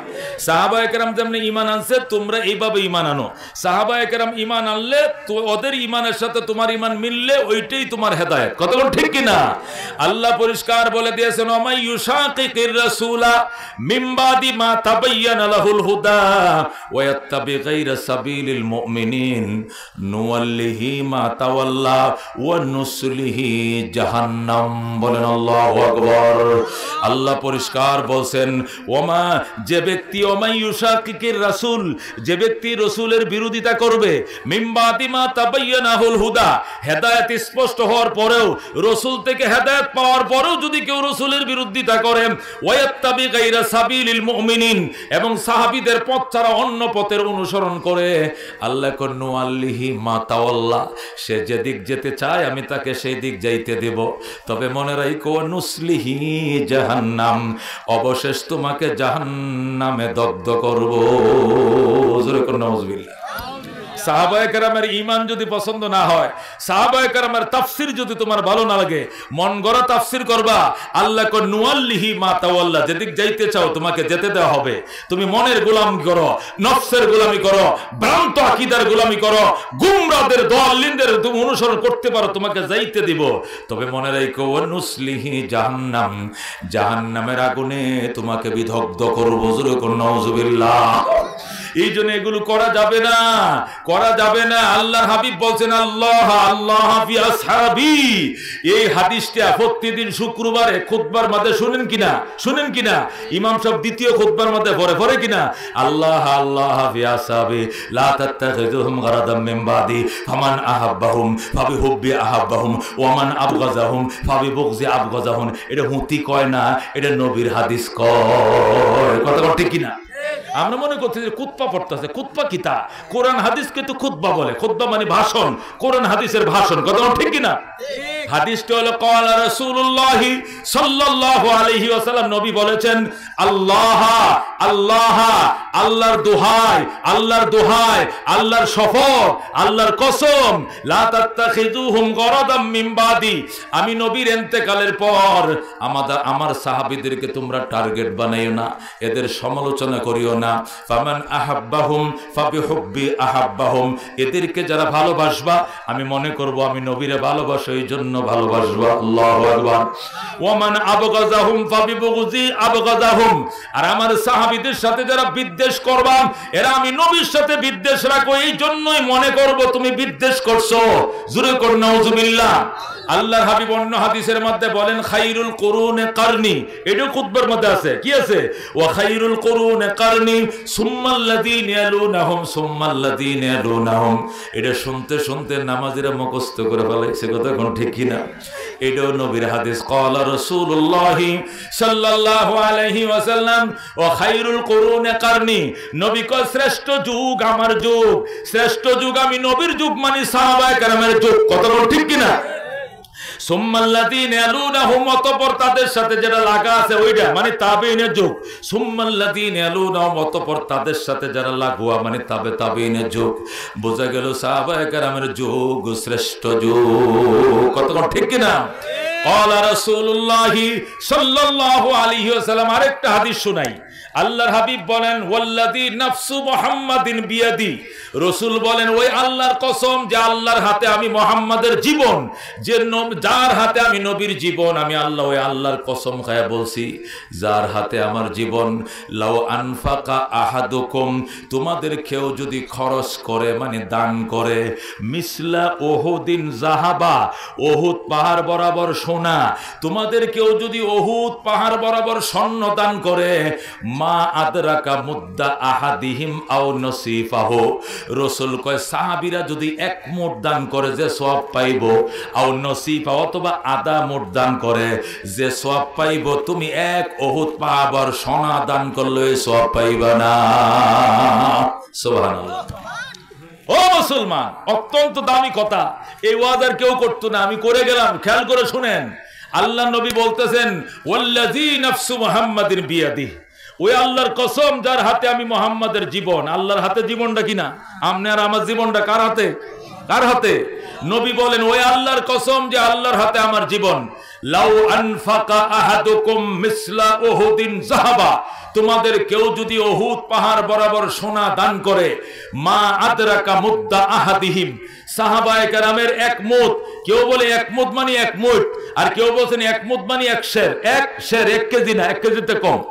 সাহাবায়ে কেরাম যেমন ইমান আনছে, তোমরা এইভাবে ইমান আনো। সাহাবায়ে কেরাম ইমান আনলে, তো ওদের ইমানের সাথে তোমার ইমান মিললে ওইটাই তোমার হেদায়েত। কতক্ষণ ঠিক কিনা? আল্লাহ পরিষ্কার বলে দিয়েছেন ওমাই ইউশাকিকির রাসূলা মিন বাদি মা তাবায়্যানা লাহুল হুদা ওয়া ইয়াত্তাবি গায়রা সাবিলিল মুমিনিন নুওয়াল্লিহি মা তাওয়াল্লা ওয়া নুসলিহি জাহান্নাম। বলেন আল্লাহু আকবার। আল্লাহ পরিষ্কার বলছেন ওমা, যে ব্যক্তি ওমাই ইউশাকিকির রাসূল, যে ব্যক্তি রাসূলের বিরোধিতা করবে, মিন বাদি মা তাবায়্যানাহুল হুদা, হেদায়েত স্পষ্ট হওয়ার পরেও, রাসূল থেকে হেদায়েত পাওয়ার পরেও যদি কেউ রাসূলের বিরোধিতা করে, ওয়া ইয়াত্তাবি গায়রা সাবিলিল মুমিনিন, এবং সাহাবীদের পথ ছাড়া অন্য পথের অনুসরণ করে, আল্লাহ কন্নু আল্লিহি মা তাওয়াল্লা, সে যেদিক যেতে চায় আমি তাকে সেই দিক যাইতে দেব। তবে মনে রাখো নুসলিহি জাহান্নাম, অবশেষ তোমাকে জাহান্নামে দগ্ধ করব। জোরে করে নাউযুবিল্লাহ। সাহাবায়ে কেরামের ঈমান যদি পছন্দ না হয়, সাহাবায়ে কেরামের তাফসীর যদি তোমার ভালো না লাগে, মন গড়া তাফসীর করবা, আল্লাহ কো নুয়াল্লিহি মা তাওয়াল্লা, যেদিক যাইতে চাও তোমাকে যেতে দেওয়া হবে। তুমি মনের গোলামি করো, নফসের গোলামি করো, ভ্রান্ত আকীদার গোলামি করো, গুমরাদের দোয়াল্লিনদের তুমি অনুসরণ করতে পারো, তোমাকে যাইতে দিব। তবে মনে রাখো ওয়ানুসলিহি জাহান্নাম, জাহান্নামের আগুনে তোমাকে বিদগ্ধ করব। জোরে কোন নাউজুবিল্লাহ। এই জন্য এগুলো করা যাবে না, করা যাবে না। আল্লাহর হাবিব বলছেন আল্লাহ আল্লাহ ফি আসহাবি। এই হাদিসটা প্রতিদিন শুক্রবারে খুতবার মধ্যে শুনেন কিনা, শুনেন কিনা? ইমাম সাহেব দ্বিতীয় খুতবার মধ্যে পড়ে কিনা? আল্লাহ আল্লাহ ফি আসহাবি লা তাত্তাখিযুহুম গারাদাম মিন বাদি ফামান আহাব্বাহুম ফাবিহুব্বি আহাব্বাহুম ওয়া মান আবগাযাহুম ফাবিবুগজি আবগাযাহুম। এটা হুতি কয় না, এটা নবীর হাদিস কয়। কথা ঠিক কিনা? আমরা মনে করছি যে খুতবা পড়তেছে, খুতবা কিতা? কোরআন হাদিসকে তো খুতবা বলে। খুতবা মানে ভাষণ, কোরআন হাদিসের ভাষণ। কথা ঠিক কিনা? হাদিসটা হলো ক্বালা রাসূলুল্লাহ সাল্লাল্লাহু আলাইহি ওয়াসাল্লাম, নবী বলেছেন আল্লাহ আল্লাহ, আল্লাহর দোহাই, আল্লাহর দোহাই, আল্লাহর শপথ, আল্লাহর কসম, লা তাত্তাখিযুহুম গারাদাম মিন বাদি, আমি নবীর ইন্তেকালের পর আমার সাহাবীদেরকে তোমরা টার্গেট বানাইও না, এদের সমালোচনা করিও না। ফামান আহাব্বাহুম ফাবিহুব্বি আহাব্বাহুম, এদেরকে যারা ভালোবাসবা আমি মনে করব আমি নবীরে ভালোবাসি, এই জন্য ভালোবাসবা। আল্লাহু আকবার। ওয়া মান আবগাযাহুম ফাবিবুগজি আবগাযাহুম, আর আমার সাহাবীদের সাথে যারা বিদ্বেষ করবা এরা আমি নবীর সাথে বিদ্বেষ রাখো, এই জন্যই মনে করব তুমি বিদ্বেষ করছো। জোরে কর নাউজুবিল্লাহ। আল্লাহর হাবিব অন্য হাদিসের মধ্যে বলেন খায়রুল কুরুনে কারনি, এটাও খুতবার মধ্যে আছে। কি আছে? ওয়া খায়রুল কুরুনে কারনি সুম্মাল্লাযীনা ইয়ালুনাহুম সুম্মাল্লাযীনা ইয়ালুনাহুম। এটা শুনতে শুনতে নামাজীরা মুখস্থ করে ফেলাইছে। কথা কোন ঠিক কিনা? এটাও নবীর হাদিস। ক্বালা রাসূলুল্লাহ সাল্লাল্লাহু আলাইহি ওয়াসাল্লাম ওয়া খায়রুল কুরুনে কারনি, নবী কয় শ্রেষ্ঠ যুগ আমার যুগ, শ্রেষ্ঠ যুগ আমি নবীর যুগ মানে সাহাবায়ে কেরামের যুগ। কথা কোন ঠিক কিনা? সুম্মাল্লাযীনা ইয়ালুনাহুম, অতঃপর তাদের সাথে যেটা লাগা আছে ওইটা মানে তাবেঈনের যুগ। সুম্মাল্লাযীনা ইয়ালুনাহুম, অতঃপর তাদের সাথে যারা লাগোয়া মানে তাবেঈনের যুগ। বোঝা গেল সাহাবায়ে কেরামের যুগ শ্রেষ্ঠ যুগ। কতক্ষণ ঠিক কিনা? ক্বালা রাসূলুল্লাহ সাল্লাল্লাহু আলাইহি ওয়াসাল্লাম, আরেকটা হাদিস শুনাই। আল্লাহর হাবিব বলেন ওয়াল্লাযী নাফসু মুহাম্মাদিন বিয়াদি, রাসূল বলেন ওই আল্লাহর কসম যে আল্লাহর হাতে আমি মুহাম্মাদের জীবন, যে যার হাতে আমি নবীর জীবন, আমি আল্লাহ ওই আল্লাহর কসম খায়া বলছি যার হাতে আমার জীবন, লাউ আনফাকা আহাদুকুম, তোমাদের কেউ যদি খরচ করে মানে দান করে, মিসলা উহুদিন যাহাবা, উহুদ পাহাড় বরাবর সোনা, তোমাদের কেউ যদি উহুদ পাহাড় বরাবর স্বর্ণ দান করে, মা আদরাকা মুদ্দা আহাদিহিম আও নসিফাহু, রাসূল কয় সাহাবীরা যদি এক মুঠ দান করে যে সওয়াব পাইব, আও নসিফা অথবা আধা মুঠ দান করে যে সওয়াব পাইব, তুমি এক উহুদ পাহাড় সোনা দান করলে সওয়াব পাইবা না। সুবহানাল্লাহ। ও মুসলমান, অত্যন্ত দামি কথা। এই ওয়াজ আর কেউ করতো না, আমি করে গেলাম। খেয়াল করে শুনেন, আল্লাহ নবী বলতেছেন ওয়াল্লাযী নাফসু মুহাম্মাদিন বিয়াদি, ওই আল্লাহর কসম যার হাতে আমি মুহাম্মাদের জীবন। আল্লাহর হাতে জীবনটা কিনা? আমনে আর আমার জীবনটা কার হাতে? কার হাতে? নবী বলেন ওই আল্লাহর কসম যে আল্লাহর হাতে আমার জীবন, লাউ আনফাকা আহাদুকুম মিসলা উহুদিন যাহাবা, তোমাদের কেউ যদি উহুদ পাহাড় বরাবর সোনা দান করে, মা আদরাকা মুদ্দা আহাদিহিম, সাহাবায়ে কেরামের এক মুদ, কেউ বলে এক মুদ মানে এক মুঠ, আর কেউ বলেন এক মুদ মানে এক শের। এক শের 1 কেজি না, 1 কেজিতে কম।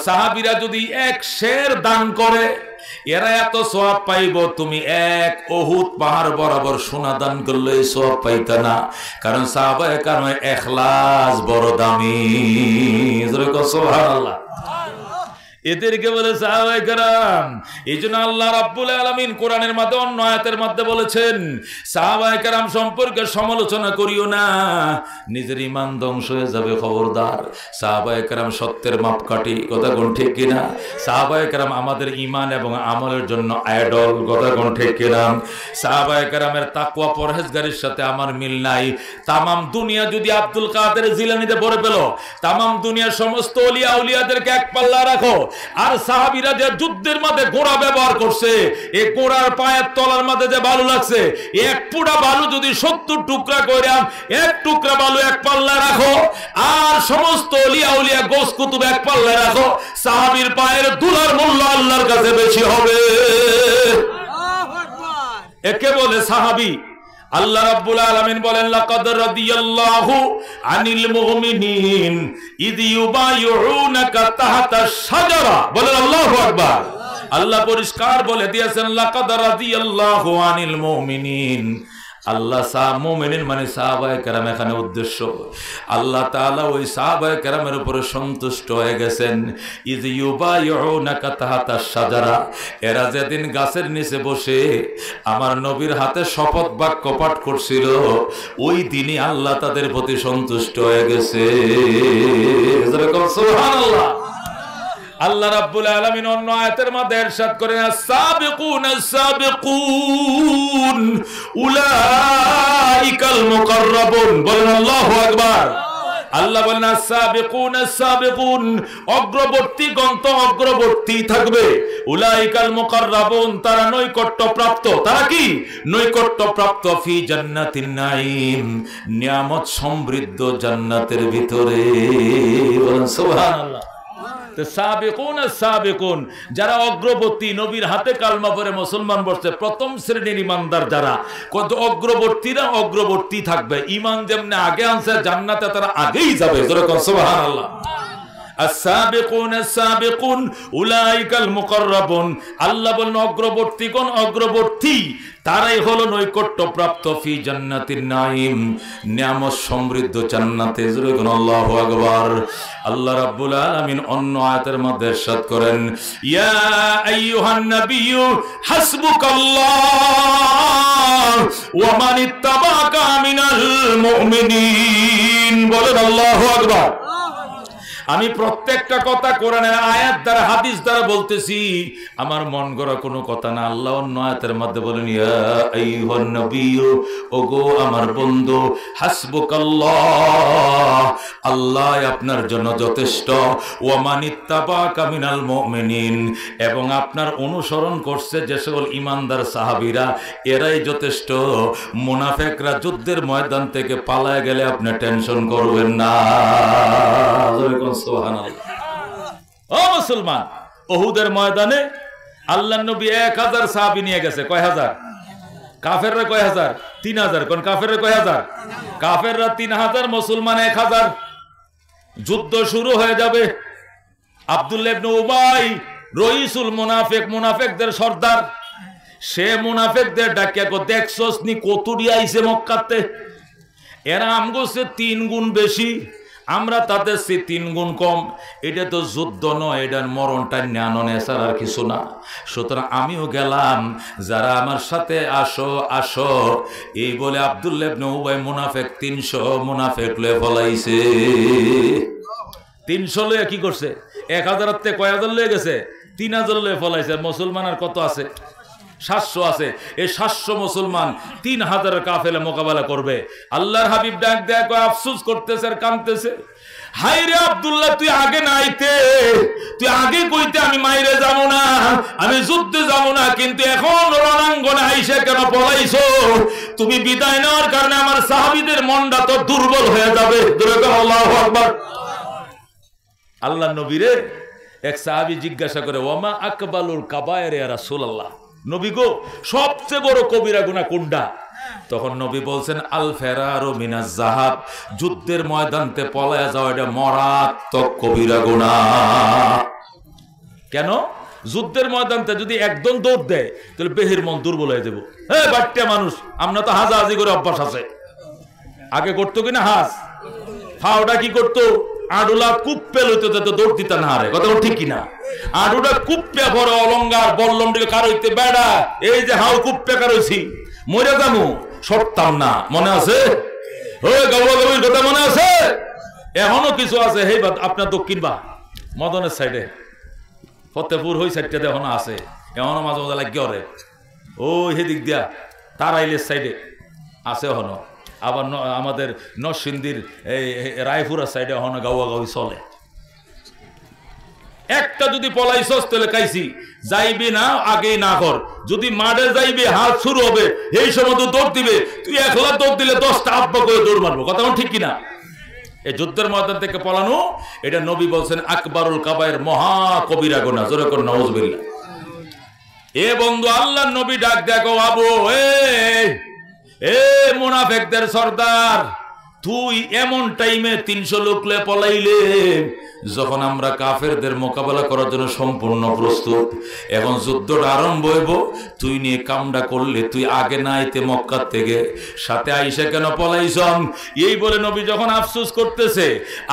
সাহাবীরা যদি এক শের দান করে এরা এত সওয়াব পাইব, তুমি এক উহুদ পাহাড় বরাবর সোনা দান করলে সওয়াব পাইতা না। কারণ সাহাবায়ে কেরামের ইখলাস বড় দামি। সুবহানাল্লাহ। এদেরকে বলে সাহাবায়ে কেরাম। এইজন্য আল্লাহ রাব্বুল আলামিন কোরআনের মধ্যে অন্য আয়াতের মধ্যে বলেছেন সাহাবায়ে কেরাম সম্পর্কে সমালোচনা করিও না, নিজের ঈমান ধ্বংস হয়ে যাবে, খবরদার। সাহাবায়ে কেরাম সত্যের মাপকাঠি। কথা কোন ঠিক কিনা? সাহাবায়ে কেরাম আমাদের ঈমান এবং আমলের জন্য আইডল। কথা কোন ঠিক কিনা? সাহাবায়ে কেরামের তাকওয়া পরহেজগারির সাথে আমার মিল নাই। তামাম দুনিয়া যদি আব্দুল কাদের জিলানীতে ভরে পেল, তামাম দুনিয়ার সমস্ত ওলিয়া উলিয়াদেরকে এক পাল্লা রাখো, আর সাহাবীরা যে যুদ্ধের মধ্যে ঘোড়া ব্যবহার করছে, এই ঘোড়ার পায়ের তলার মধ্যে যে বালু লাগছে, এক পুরা বালু যদি 70 টুকরা কইরাম, এক টুকরা বালু এক পাল্লায় রাখো, আর সমস্ত ওলিয়া উলিয়া গোস কুতুব এক পাল্লায় রাখো, সাহাবীর পায়ের ধুলার মূল্য আল্লাহর কাছে বেশি হবে। একে বলে সাহাবী। আল্লাহ রাব্বুল আলামিন বলেন, লাকাদ রাদিয়াল্লাহু আনিল মুমিনিন ইদ ইউবাইউনাকা তাহতাশ শাজারা। বলেন আল্লাহু আকবার। আল্লাহ পরিষ্কার বলে দিয়েছেন, লাকাদ রাদিয়াল্লাহু আনিল মুমিনিন। আল্লাহ মুমিনিন মানে সাহাবায়ে কেরাম, এখানে উদ্দেশ্য আল্লাহ তাআলা ওই সাহাবায়ে কেরামের উপরে সন্তুষ্ট হয়ে গেছেন। ইয ইউবাইউনাকা তাহতাশ শাজারা, এরা যেদিন গাছের নিচে বসে আমার নবীর হাতে শপথ বাক্য পাঠ করছিল, ওই দিনই আল্লাহ তাদের প্রতি সন্তুষ্ট হয়ে গেছে। সুবহানাল্লাহ। আল্লাহ রাব্বুল আলামিন অন্য আয়াতের মধ্যে ইরশাদ করেন, আস-সাবিকুন আস-সাবিকুন উলাইকাল মুকাররাবুন। বলেন আল্লাহু আকবার। আল্লাহ বলেন, আস-সাবিকুন আস-সাবিকুন, অগ্রবর্তীগণ তো অগ্রবর্তী থাকবে। উলাইকাল মুকাররাবুন, তারা নৈকট্য প্রাপ্ত। তারা কি নৈকট্য প্রাপ্ত? ফি জান্নাতিন নাঈম, নিয়ামত সমৃদ্ধ জান্নাতের ভিতরে। বলেন সুবহানাল্লাহ। যারা অগ্রবর্তী, নবীর হাতে কালমা পড়ে মুসলমান বসছে, প্রথম শ্রেণীর ইমানদার যারা, কত অগ্রবর্তীরা অগ্রবর্তী থাকবে। ইমান যেমনি আগে আনছে, জান্নাতে তারা আগেই যাবে। সুবহানাল্লাহ। السابقون السابقون أولئك المقربون। আল্লাহ বলেন অগ্রবর্তীগণ অগ্রবর্তী, তারাই হলো নৈকট্য প্রাপ্ত ফি জান্নাতিন নাঈম, নিয়ামত সমৃদ্ধ জান্নাতে। আল্লাহু আকবার। আল্লাহ রাব্বুল আলামিন অন্য আয়াতের মধ্যে ইরশাদ করেন, ইয়া আইয়ুহান নাবিয়্যু হাসবুকাল্লাহ ওয়া মান ইত্তাবাকা মিনাল মুমিনিন। বলেন আল্লাহু আকবার। আমি প্রত্যেকটা কথা কোরআনের আয়াত দ্বারা, হাদিস দ্বারা বলতেছি, আমার মন গড়া কোনো কথা না। আল্লাহ অন্য আয়াতের মধ্যে বলেন, ইয়া আইয়ুহান নাবিয়্যু, ওগো আমার বন্ধু, হাসবুকাল্লাহ, আল্লাহ আপনার জন্য যথেষ্ট। ওয়া মান ইত্তাবাকা মিনাল মুমিনিন, এবং আপনার অনুসরণ করছে যে সকল ইমানদার সাহাবীরা, এরাই যথেষ্ট। মুনাফিকরা যুদ্ধের ময়দান থেকে পালায় গেলে আপনি টেনশন করবেন না। ও মুসলমান, উহুদের ময়দানে আল্লাহর নবী 1000 সাহাবী নিয়ে গেছে। কয় হাজার? কাফেররা কয় হাজার? 3000। কোন কাফেররা কয় হাজার? কাফেররা 3000, মুসলমান 1000। যুদ্ধ শুরু হয়ে যাবে। আব্দুল্লাহ ইবনে উবাই রইসুল মুনাফিক, মুনাফিকদের সর্দার, সে মুনাফিকদের ডাকিয়া কো, দেখছস নি কতুরি আইছে মক্কাতে? এরা আমগোছে 3 গুণ বেশি, আমরা তাদের সে 3 গুণ কম। এটা তো যুদ্ধ নয়, এটার মরণটা ন্যানো এছাড়া আর কিছু না। সুতরাং আমিও গেলাম, যারা আমার সাথে আসো আসো, এই বলে আব্দুল্লাহ ইবনে উবাই মুনাফিক 300 মুনাফিক লয়ে ফলাইছে। 300 লয়ে কি করছে? 1000 তে কয় হাজার লয়ে গেছে? 3000 লয়ে ফলাইছে। মুসলমান আর কত আছে? 700 আছে। এই 700 মুসলমান 3000 কাফেলা মোকাবেলা করবে। আল্লাহর হাবিব ডাক দেয়া কয়, আফসোস করতেছে আর কাঁদতেছে, হায় রে আব্দুল্লাহ, তুই আগে না আইতে, তুই আগে কইতে আমি মাইরে যাবো না, আমি যুদ্ধে যাবো না, কিন্তু এখন রণাঙ্গনে আইসে কেন পলাইছো? তুমি বিদায় নেওয়ার কারণে আমার সাহাবীদের মনটা তো দুর্বল হয়ে যাবে। আল্লাহু আকবার। আল্লাহ নবীরে এক সাহাবী জিজ্ঞাসা করে, ওয়ামা আকবালুল কাবায়ের ইয়া রাসূলুল্লাহ, নবী গো, সবচেয়ে বড় কবিরা গুনাহ কোনটা? তখন নবী বলছেন, আল ফেরারু মিনাজ যাহাব, যুদ্ধের ময়দানতে পলায়া যাওয়া, এটা মারাত্মক কবিরা গুনাহ। কেন? যুদ্ধের ময়দানতে যদি একদম দৌড় দেয়, তাহলে বেহির মন দুর্বল হয়ে যাবো। হ্যাঁ, বাট্টা মানুষ, আমরা তো হাজাহাজি করে অভ্যাস আছে। আগে করতো কিনা হাজ? ফাওটা কি করতো? আডুলা কুপ্পে লইতে যেত, দৌড় দিতে না হারে। কথা ঠিক কিনা? আডুটা কুপ্পে ভরে অলঙ্গার বল্লম দিকে কার হইতে বেড়া, এই যে হাও কুপ্পে কার হইছি, মরে যাবো, সরতাম না। মনে আছে? ওই গবাগবির কথা মনে আছে? এখনো কিছু আছে। হেই আপনার দক্ষিণ বা মদনের সাইডে, ফতেপুর ওই সাইডটাতে এখনো আছে, এখনো মাঝে মাঝে লাগিয়ে ওরে ওই হেদিক দিয়া তারাইলের সাইডে আছে এখনো। আবার আমাদের নরসিংদীর এই রায়পুরা সাইডে এখনো গাওয়া গাওয়ি চলে। একটা যদি পলাইছস তাহলে কাইছি যাইবি না, আগেই না কর। যদি মাঠে যাইবি হাত শুরু হবে, এই সময় তো দৌড় দিবে, তুই একলা দৌড় দিলে 10টা আব্বা করে দৌড় মারবো। কথা ঠিক কিনা? এই যুদ্ধের ময়দান থেকে পলানো, এটা নবী বলছেন আকবরুল কাবায়ের, মহা কবিরা গুনাহ। জোরে করে নাউযুবিল্লাহ। এ বন্ধু, আল্লাহর নবী ডাক দেখো, আবু এ মুনাফিকদের সর্দার, তুই এমন টাইমে 300 লোকলে পলাইলে যখন আমরা কাফেরদের মোকাবেলা করার জন্য সম্পূর্ণ প্রস্তুত, এখন যুদ্ধটা আরম্ভ হইব, তুই নিয়ে কামটা করলে, তুই আগে না আইতে মক্কা থেকে, সাথে আইসা কেন পলাইছন? এই বলে নবী যখন আফসোস করতেছে,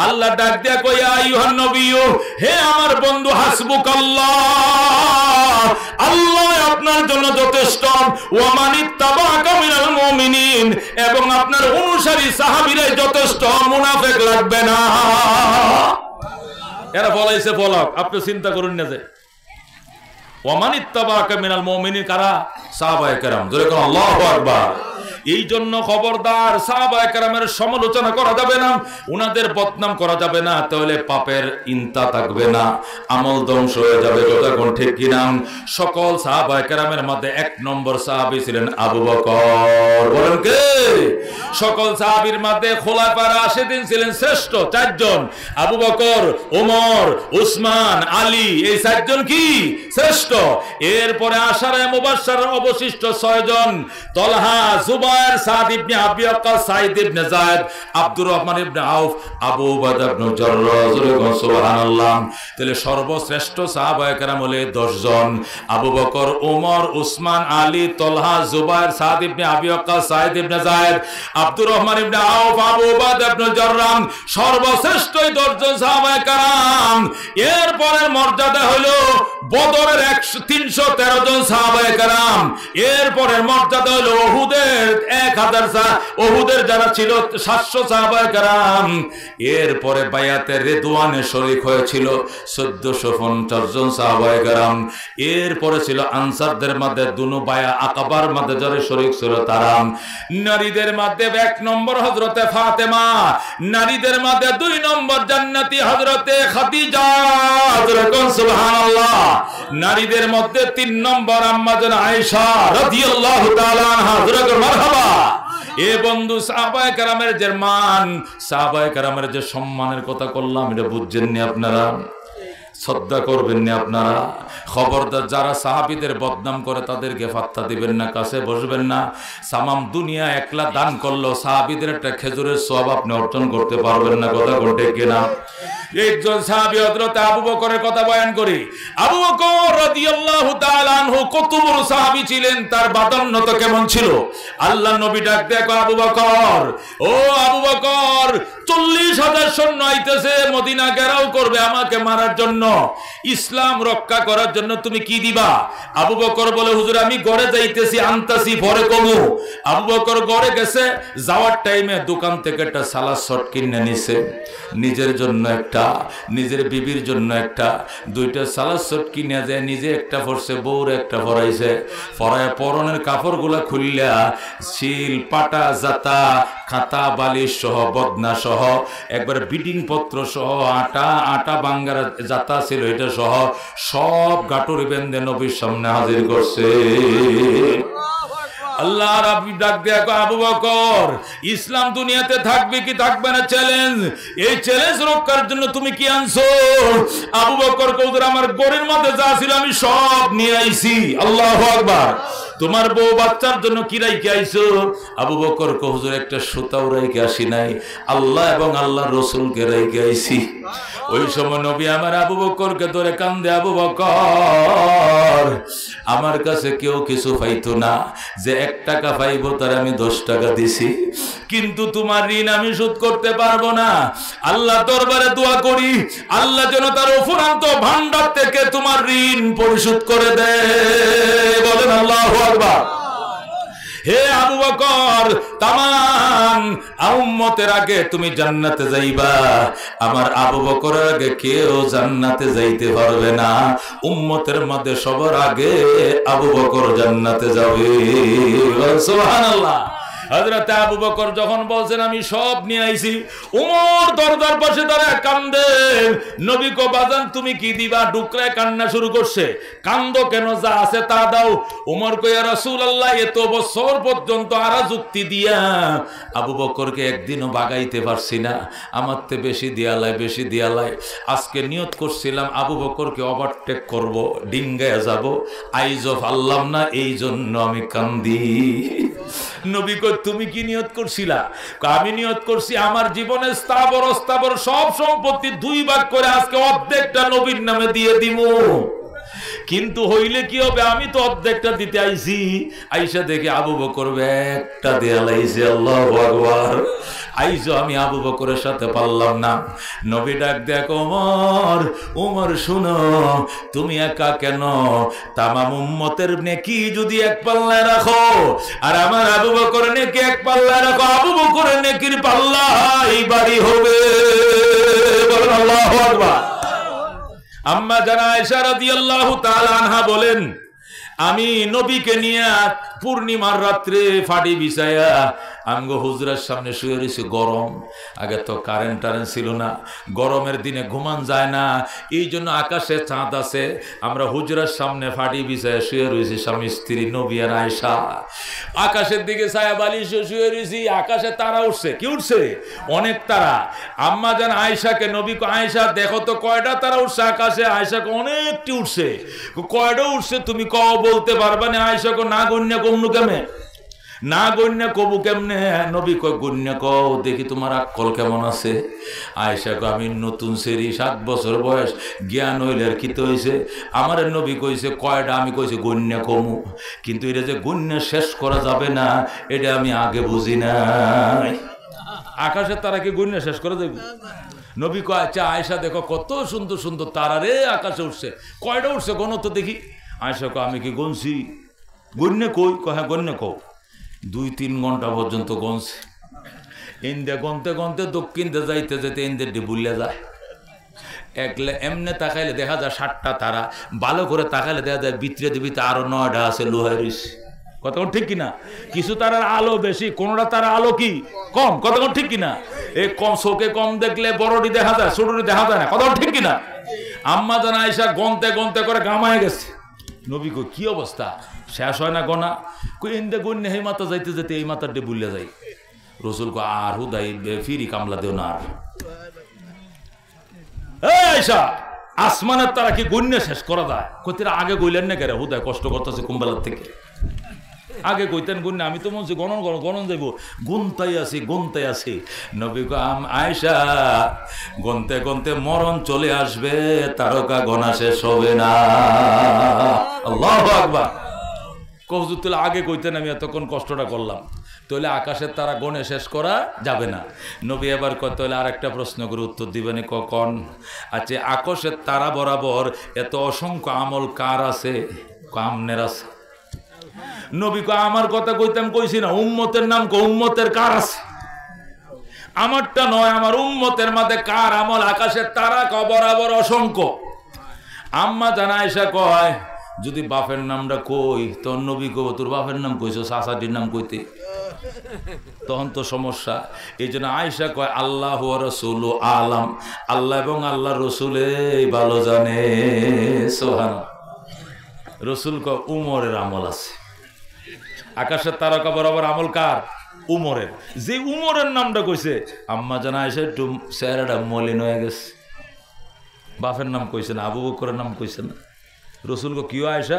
আল্লাহ ডাক দেয়া কই, আইয়ুহান নবিয়্যু, হে আমার বন্ধু, হাসবুকাল্লাহ, আল্লাহ আপনার জন্য যথেষ্ট, ওয়া মানিত্তাবাকা মিনাল মুমিনিন, এবং আপনার অনুসারী সাহাবীরাই যথেষ্ট, মুনাফিক লাগবে না। এরা বলাইছে বলক, আপনি চিন্তা করুন না যে ওয়া মানিত্তাবাকা মিনাল মুমিনিন কারা? সাহাবায়ে কেরাম। জোরে কোন আল্লাহু আকবার। এই জন্য খবরদার, সাহাবায়ে কেরামের সমালোচনা করা যাবে না, উনাদের বদনাম করা যাবে না, তাহলে পাপের ইনতা থাকবে না, আমল ধ্বংস হয়ে যাবে। কথা কোন ঠিক কিনা? সকল সাহাবায়ে কেরামের মধ্যে 1 নম্বর সাহাবী ছিলেন আবু বকর। বলেন কে? সকল সাহাবীর মধ্যে খোলাফায়ে রাশিদিন ছিলেন শ্রেষ্ঠ 4 জন, আবু বকর, ওমর, উসমান, আলী, এই 4 জন কি শ্রেষ্ঠ। এরপরে আশারে মুবাশশার অবশিষ্ট 6 জন, তলহা, জুবাইর, সাদ ইবনে আবি ওয়াক্কাস, সাঈদ ইবনে যায়েদ, আব্দুর রহমান ইবনে আউফ, আবু উবাদা ইবনে জাররাহ। সুবহানাল্লাহ। তাহলে সর্বশ্রেষ্ঠ সাহাবায়ে কেরাম হলে 10 জন, আবু বকর, ওমর, উসমান, আলী, তলহা, জুবাইর, সাদ ইবনে আবি ওয়াক্কাস, সাঈদ ইবনে যায়েদ, আব্দুর রহমান ইবনে আউফ, আবু উবাদা ইবনে জাররাহ, সর্বশ্রেষ্ঠ 10 জন সাহাবায়ে কেরাম। এরপরের মর্যাদা হলো বদরের 313 জন সাহাবায়ে কেরাম। এরপরের মর্যাদা হলো উহুদের 1000, উহুদের যারা ছিল 700 সাহাবায়ে কেরাম। এরপরে বায়াতে রিদওয়ানে শরীক হয়েছিল 1450 জন সাহাবায়ে কেরাম। এরপরে ছিল আনসারদের মধ্যে দুনো বায়া আকাবার মধ্যে যারা শরীক ছিল তারা। নারীদের মধ্যে 1 নম্বর হযরতে ফাতেমা, নারীদের মধ্যে 2 নম্বর জান্নাতি হযরতে খাদিজা। সুবহানাল্লাহ। নারীদের মধ্যে 3 নম্বর আম্মা জান আয়েশা রাদিয়াল্লাহু তাআলা আনহা। মারহাবা। এ বন্ধু, সাহাবায়ে কেরামের যে মান, সাহাবায়ে কেরামের যে সম্মানের কথা করলাম, এটা বুঝছেননি আপনারা? শ্রদ্ধা করবেন না আপনারা? খবরদার, যারা সাহাবীদের বদনাম করে তাদেরকে পাত্তা দিবেন না, কাছে বসবেন না। সামাম দুনিয়া একলা দান করলো, সাহাবীদের একটা খেজুরের সওয়াব আপনি অর্জন করতে পারবেন না। কথা বলতে কিনা? একজন সাহাবী হযরত আবু বকরের কথা বয়ান করি। আবু বকর রাদিয়াল্লাহু তাআলা আনহু কত বড় সাহাবী ছিলেন, তার বাদান্যতা কেমন ছিল? আল্লাহর নবী ডাক দেখো, আবু বকর, ও আবু বকর, 40,000 সৈন্য আইতেছে, মদিনা ঘেরাও করবে আমাকে মারার জন্য, ইসলাম রক্ষা করার জন্য তুমি কি দিবা? আবু বকর বলে, হুজুর আমি ঘরে যাইতেছি, আনতাছি পরে কমু। আবু বকর ঘরে গেছে, যাওয়ার টাইমে দোকান থেকে একটা সালাদ শট কিনে নিছে, নিজের জন্য একটা, নিজের বিবির জন্য একটা, 2টা সালাদ শট কিনে যায়, নিজে একটা পরছে, বউর একটা পরাইছে। পরায় পরনের কাপড়গুলা খুললা শিল, পাটা, জাতা, খাতা, বালিশ সহ, বদনা সহ, একবার বিডিং পত্র সহ, আটা বাঙ্গার জাতা ছিল এটা সহ, সব গাটুরি বেঁধে নবীর সামনে হাজির করছে। আল্লাহ রাব্বি ডাক দেখো, আবু বকর, ইসলাম দুনিয়াতে থাকবে কি থাকবে না চ্যালেঞ্জ, এই চ্যালেঞ্জ রক্ষার জন্য তুমি কি আনছো? আবু বকর কৌদর, আমার গড়ের মধ্যে যা ছিল আমি সব নিয়ে আইছি। আল্লাহু আকবার। তোমার বউ বাচ্চার জন্য কি রাইখে আইছো? আবু বকর কো, হুজুর একটা সুতাও রাইখে আসি নাই, আল্লাহ এবং আল্লাহর রাসূলকে রাইখে আইছি। ওই সময় নবী আমার আবু বকরকে ধরে কান্দে, আবু বকর, আমার কাছে কেউ কিছু পাইতো না, যে 1 টাকা পাইবো তার আমি 10 টাকা দিছি, কিন্তু তোমার ঋণ আমি শোধ করতে পারবো না। আল্লাহ দরবারে দোয়া করি, আল্লাহ যেন তার অফুরন্ত ভান্ডার থেকে তোমার ঋণ পরিশোধ করে দেয়। বলেন আল্লাহু আকবার। হে আবু বকর, তামাম উম্মতের আগে তুমি জান্নাতে যাইবা, আমার আবু বকরের আগে কেউ জান্নাতে যাইতে পারবে না। উম্মতের মধ্যে সবার আগে আবু বকর জান্নাতে যাবে। সুবহানাল্লাহ। হযরত আবু বকর যখন বলছেন আমি সব নিয়ে আইছি, উমর দরজার পাশে দাঁড়ায় কান্দে। নবী কো বাজান তুমি কি দিবা? ডুকরায় কান্না শুরু করছে। কান্দো কেন? যা আছে তা দাও। উমর কো ইয়া রাসূলুল্লাহ এত বছর পর্যন্ত আরা যুক্তি দিয়া আবু বকরকে একদিনও বাগাইতে পারছি না, আমার তে বেশি দিয়ালাই বেশি দিয়ালাই। আজকে নিয়ত করছিলাম আবু বকরকে ওভারটেক করব, ডিঙ্গায় যাব, আইজ পারলাম না, এই জন্য আমি কান্দি। নবী কই তুমি কি নিয়ত করছিলা? আমি নিয়ত করছি আমার জীবনে স্থাবর অস্থাবর সব সম্পত্তি 2 ভাগ করে আজকে অর্ধেকটা নবীর নামে দিয়ে দিমু। কিন্তু হইলে কি হবে? আমি তো অর্ধেকটা দিতে আইছি। আইসা দেখে আবু বকর একটা দেয়া লাইছে। আল্লাহু আকবার। আইসো আমি আবু বকরের সাথে পারলাম না। নবী ডাক দেখ ওমর, ওমর শুনো, তুমি একা কেন? তামাম উম্মতের নেকি যদি এক পাল্লায় রাখো আর আমার আবু বকরের নেকি এক পাল্লায় রাখো, আবু বকরের নেকির পাল্লা এই বাড়ি হবে। বলেন আল্লাহু আকবার। আম্মা জানা আয়েশা রাদিয়াল্লাহু তাআলা আনহা বলেন, আমি নবীকে নিয়ে পূর্ণিমার রাত্রে ফাটি বিছায়া আমগো হুজরার সামনে শুয়ে রয়েছি। গরম, আগে তো কারেন্ট ছিল না, গরমের দিনে ঘুমান যায় না, এই জন্য আকাশে চাঁদ আছে। আমরা হুজরার সামনে ফাটি বিছায়া শুয়ে রয়েছি স্বামী স্ত্রী নবী আর আয়েশা। আকাশের দিকে ছায়া বালিশে শুয়ে রয়েছি। আকাশে তারা উঠছে। কি উঠছে? অনেক তারা। আম্মা জান আয়েশাকে নবী কো আয়েশা দেখো তো কয়টা তারা উঠছে আকাশে? আয়েশাকে অনেকটি উঠছে। কয়টা উঠছে তুমি কও বলতে পারবা না? আয়েশা কো না গণ্য কমনু কেমনে? না গণ্য কবু কেমনে? নবী কয় গণ্য কও দেখি তোমার আকল কেমন আছে। আয়েশা কো আমি নতুন সেরি 7 বছর বয়স, জ্ঞান হইলে আর কি তো হয়েছে। আমার নবী কইছে কয়টা? আমি কইছে গণ্য কমু, কিন্তু এটা যে গণ্য শেষ করা যাবে না এটা আমি আগে বুঝি নাই। আকাশে তারা কি গণ্য শেষ করে দেবে? নবী কয় আচ্ছা আয়েশা দেখো কত সুন্দর সুন্দর তারা রে আকাশে উঠছে, কয়টা উঠছে গণ তো দেখি। আয়েশা কয় আমি কি গনছি? গণ্য কই? হ্যাঁ গণ্য কও। 2-3 ঘন্টা পর্যন্ত গনছে। ইন্দে গনতে গনতে দক্ষিণ দে যাইতে যেতে ইন্দের ডি বুল্লে যায়। একলে এমনে তাকাইলে দেখা যায় 7টা তারা, ভালো করে তাকাইলে দেখা যায় ভিতরে দিবিতে আরো 9টা আছে লোহার রয়েছে। কতক্ষণ ঠিক কিনা? কিছু তারার আলো বেশি, কোনটা তারা আলো কি কম। কতক্ষণ ঠিক কিনা? এই কম চোখে কম দেখলে বড়টি দেখা যায়, ছোটটি দেখা যায় না। কতক্ষণ ঠিক কিনা? আম্মা জান আয়েশা গনতে গনতে করে গামায় গেছে। নবী কই কি অবস্থা? শেষ হয় না গনা? কই ইন্দে গণ্য এই মাথা যাইতে যেতে এই মাথার ডে বুল্লে যাই। রসুল কো আর হুদাই ফিরি কামলা দেও না আর। আয়েশা আসমানের তারা কি গণ্য শেষ করা যায়? কইতে আগে কইলেন না কেন? হুদায় কষ্ট করতেছে কুম্বালার থেকে। আগে কইতেন গুণ আমি তো মনে গণন গণন যাইব, গুনতাই আছি। নবী কো আয়েশা গনতে গনতে মরণ চলে আসবে, তারকা গণা শেষ হবে না। আল্লাহু আকবার। কহুজুর তাহলে আগে কইতেন আমি এতক্ষণ কষ্টটা করলাম, তাহলে আকাশের তারা গণে শেষ করা যাবে না। নবী এবার কত হলে আর একটা প্রশ্ন করে উত্তর দিবেন কখন? আচ্ছা আকাশের তারা বরাবর এত অসংখ্য আমল কার আছে? কামনের আছে। নবী কো আমার কথা কইতাম কইছি না, উম্মতের নাম কো উম্মতের কার আছে? আমারটা নয়, আমার উম্মতের মাঝে কার আমল আকাশের তারা ক বরাবর অসংখ্য। আম্মা জান আয়েশা কয় যদি বাপের নামটা কই তোর নবী কো তোর বাপের নাম কইছো, চাচাটির নাম কইতে তখন তো সমস্যা। এই জন্য আয়েশা কয় আল্লাহ ওয়া রাসূলু আলাম, আল্লাহ এবং আল্লাহ রসুলে ভালো জানে। সুবহানাল্লাহ। রসুল কয় উমরের আমল আছে। আকাশের তারকা বরাবর আমল কার? উমরের। যে উমরের নামটা কইছে আম্মা জান আয়েশা একটু চেহারাটা মলিন হয়ে গেছে। বাপের নাম কইছে না, আবু বকরের নাম কইছে না। রসুল কো কি আয়েশা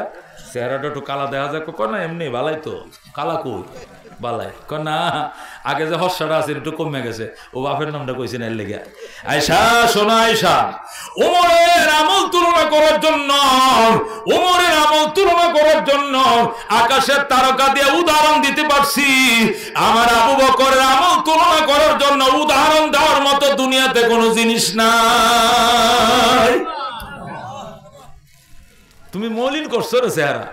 চেহারাটা একটু কালা দেখা যায়? কয় না এমনি বালাই তো। কালা কই? বালাই। কয় না আগে যে হর্ষাটা আছে একটু কমে গেছে, ও বাপের নামটা কইছে না এর লেগে। আয়েশা শোনো আয়েশা, উমরের আমল তুলনা করার জন্য, উমরের আমল তুলনা করার জন্য আকাশের তারকা দিয়ে উদাহরণ দিতে পারছি। আমার আবু বকরের আমল তুলনা করার জন্য উদাহরণ দেওয়ার মতো দুনিয়াতে কোনো জিনিস নাই। তুমি মলিন করছো রে চেহারা।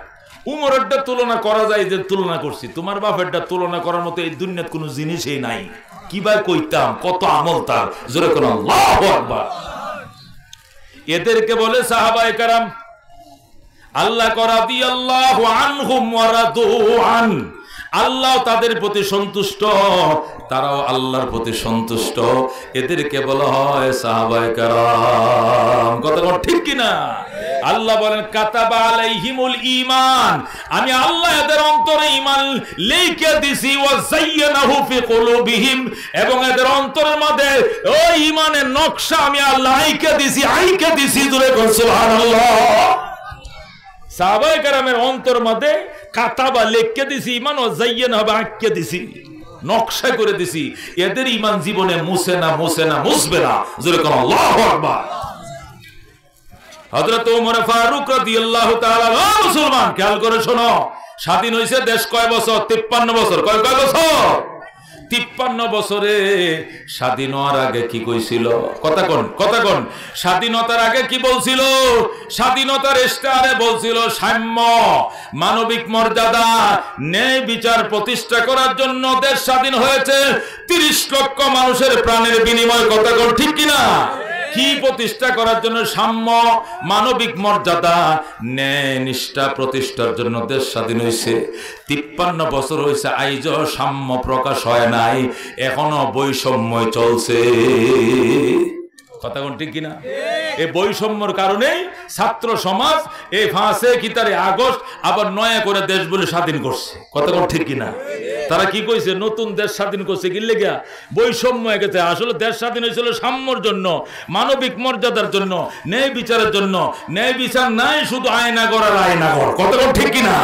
উমরেরটা তুলনা করা যায় যে তুলনা করছি, তোমার বাপেরটা তুলনা করার মতো এই দুনিয়ার কোনো জিনিসই নাই। কিভাবে কইতাম কত আমল তার, জোরে কোন আল্লাহু আকবার। এদেরকে বলে সাহাবায়ে কেরাম। আল্লাহ রাদিয়াল্লাহু আনহুম ওয়া রাদু আন, আল্লাহ তাদের প্রতি সন্তুষ্ট, তারাও আল্লাহর প্রতি সন্তুষ্ট। এদেরকে বলা হয় সাহাবায়ে কেরাম। কথা বল ঠিক কিনা? আল্লাহ বলেন কাতাবা আলাইহিমুল ঈমান, আমি আল্লাহ এদের অন্তরে ঈমান লিখে দিছি, ওয়া যায়্যানাহু ফি কুলুবিহিম, এবং এদের অন্তরের মধ্যে ওই ঈমানের নকশা আমি আল্লাহ আইকে দিছি। জোরে বল সুবহানাল্লাহ। সাহাবায়ে কেরামের অন্তর মধ্যে কাতাবা লিখে দিছি ঈমান, ওয়া যায়্যানাহু আইকে দিছি, নকশা করে দিছি। এদের ঈমান জীবনে মুছে না, মুছবে না। জোরে বল আল্লাহু আকবার। হযরত ওমর ফারুক রাদিয়াল্লাহু তাআলা, মুসলমান খেয়াল করে শোনো, স্বাধীন হয়েছে দেশ কয় বছর? 53 বছর। কয় বছর? 53 বছরে স্বাধীন হওয়ার আগে কি কইছিল? কথা কোন স্বাধীনতার আগে কি বলছিল? স্বাধীনতার ইশতেহারে বলছিল সাম্য, মানবিক মর্যাদা, ন্যায় বিচার প্রতিষ্ঠা করার জন্য দেশ স্বাধীন হয়েছে 30 লক্ষ মানুষের প্রাণের বিনিময়ে। কথা কোন ঠিক কিনা? কি প্রতিষ্ঠা করার জন্য? সাম্য, মানবিক মর্যাদা, ন্যায় নিষ্ঠা প্রতিষ্ঠার জন্য দেশ স্বাধীন হয়েছে। 53 বছর হয়েছে, আইজও সাম্য প্রকাশ হয় নাই, এখনো বৈষম্য চলছে। কথা কোন ঠিক কিনা? এই বৈষম্যর কারণে ছাত্র সমাজ এই 5 আগস্ট আবার নয়া করে দেশ বলে স্বাধীন করছে। কথা কোন ঠিক কিনা? তারা কি কইছে? নতুন দেশ স্বাধীন করছে কি লেগা? বৈষম্য এগেছে। আসলে দেশ স্বাধীন হয়েছিল সাম্যর জন্য, মানবিক মর্যাদার জন্য, ন্যায় বিচারের জন্য। ন্যায় বিচার নাই, শুধু আয়নাগর আর আয়নাগর। কথা কোন ঠিক কিনা?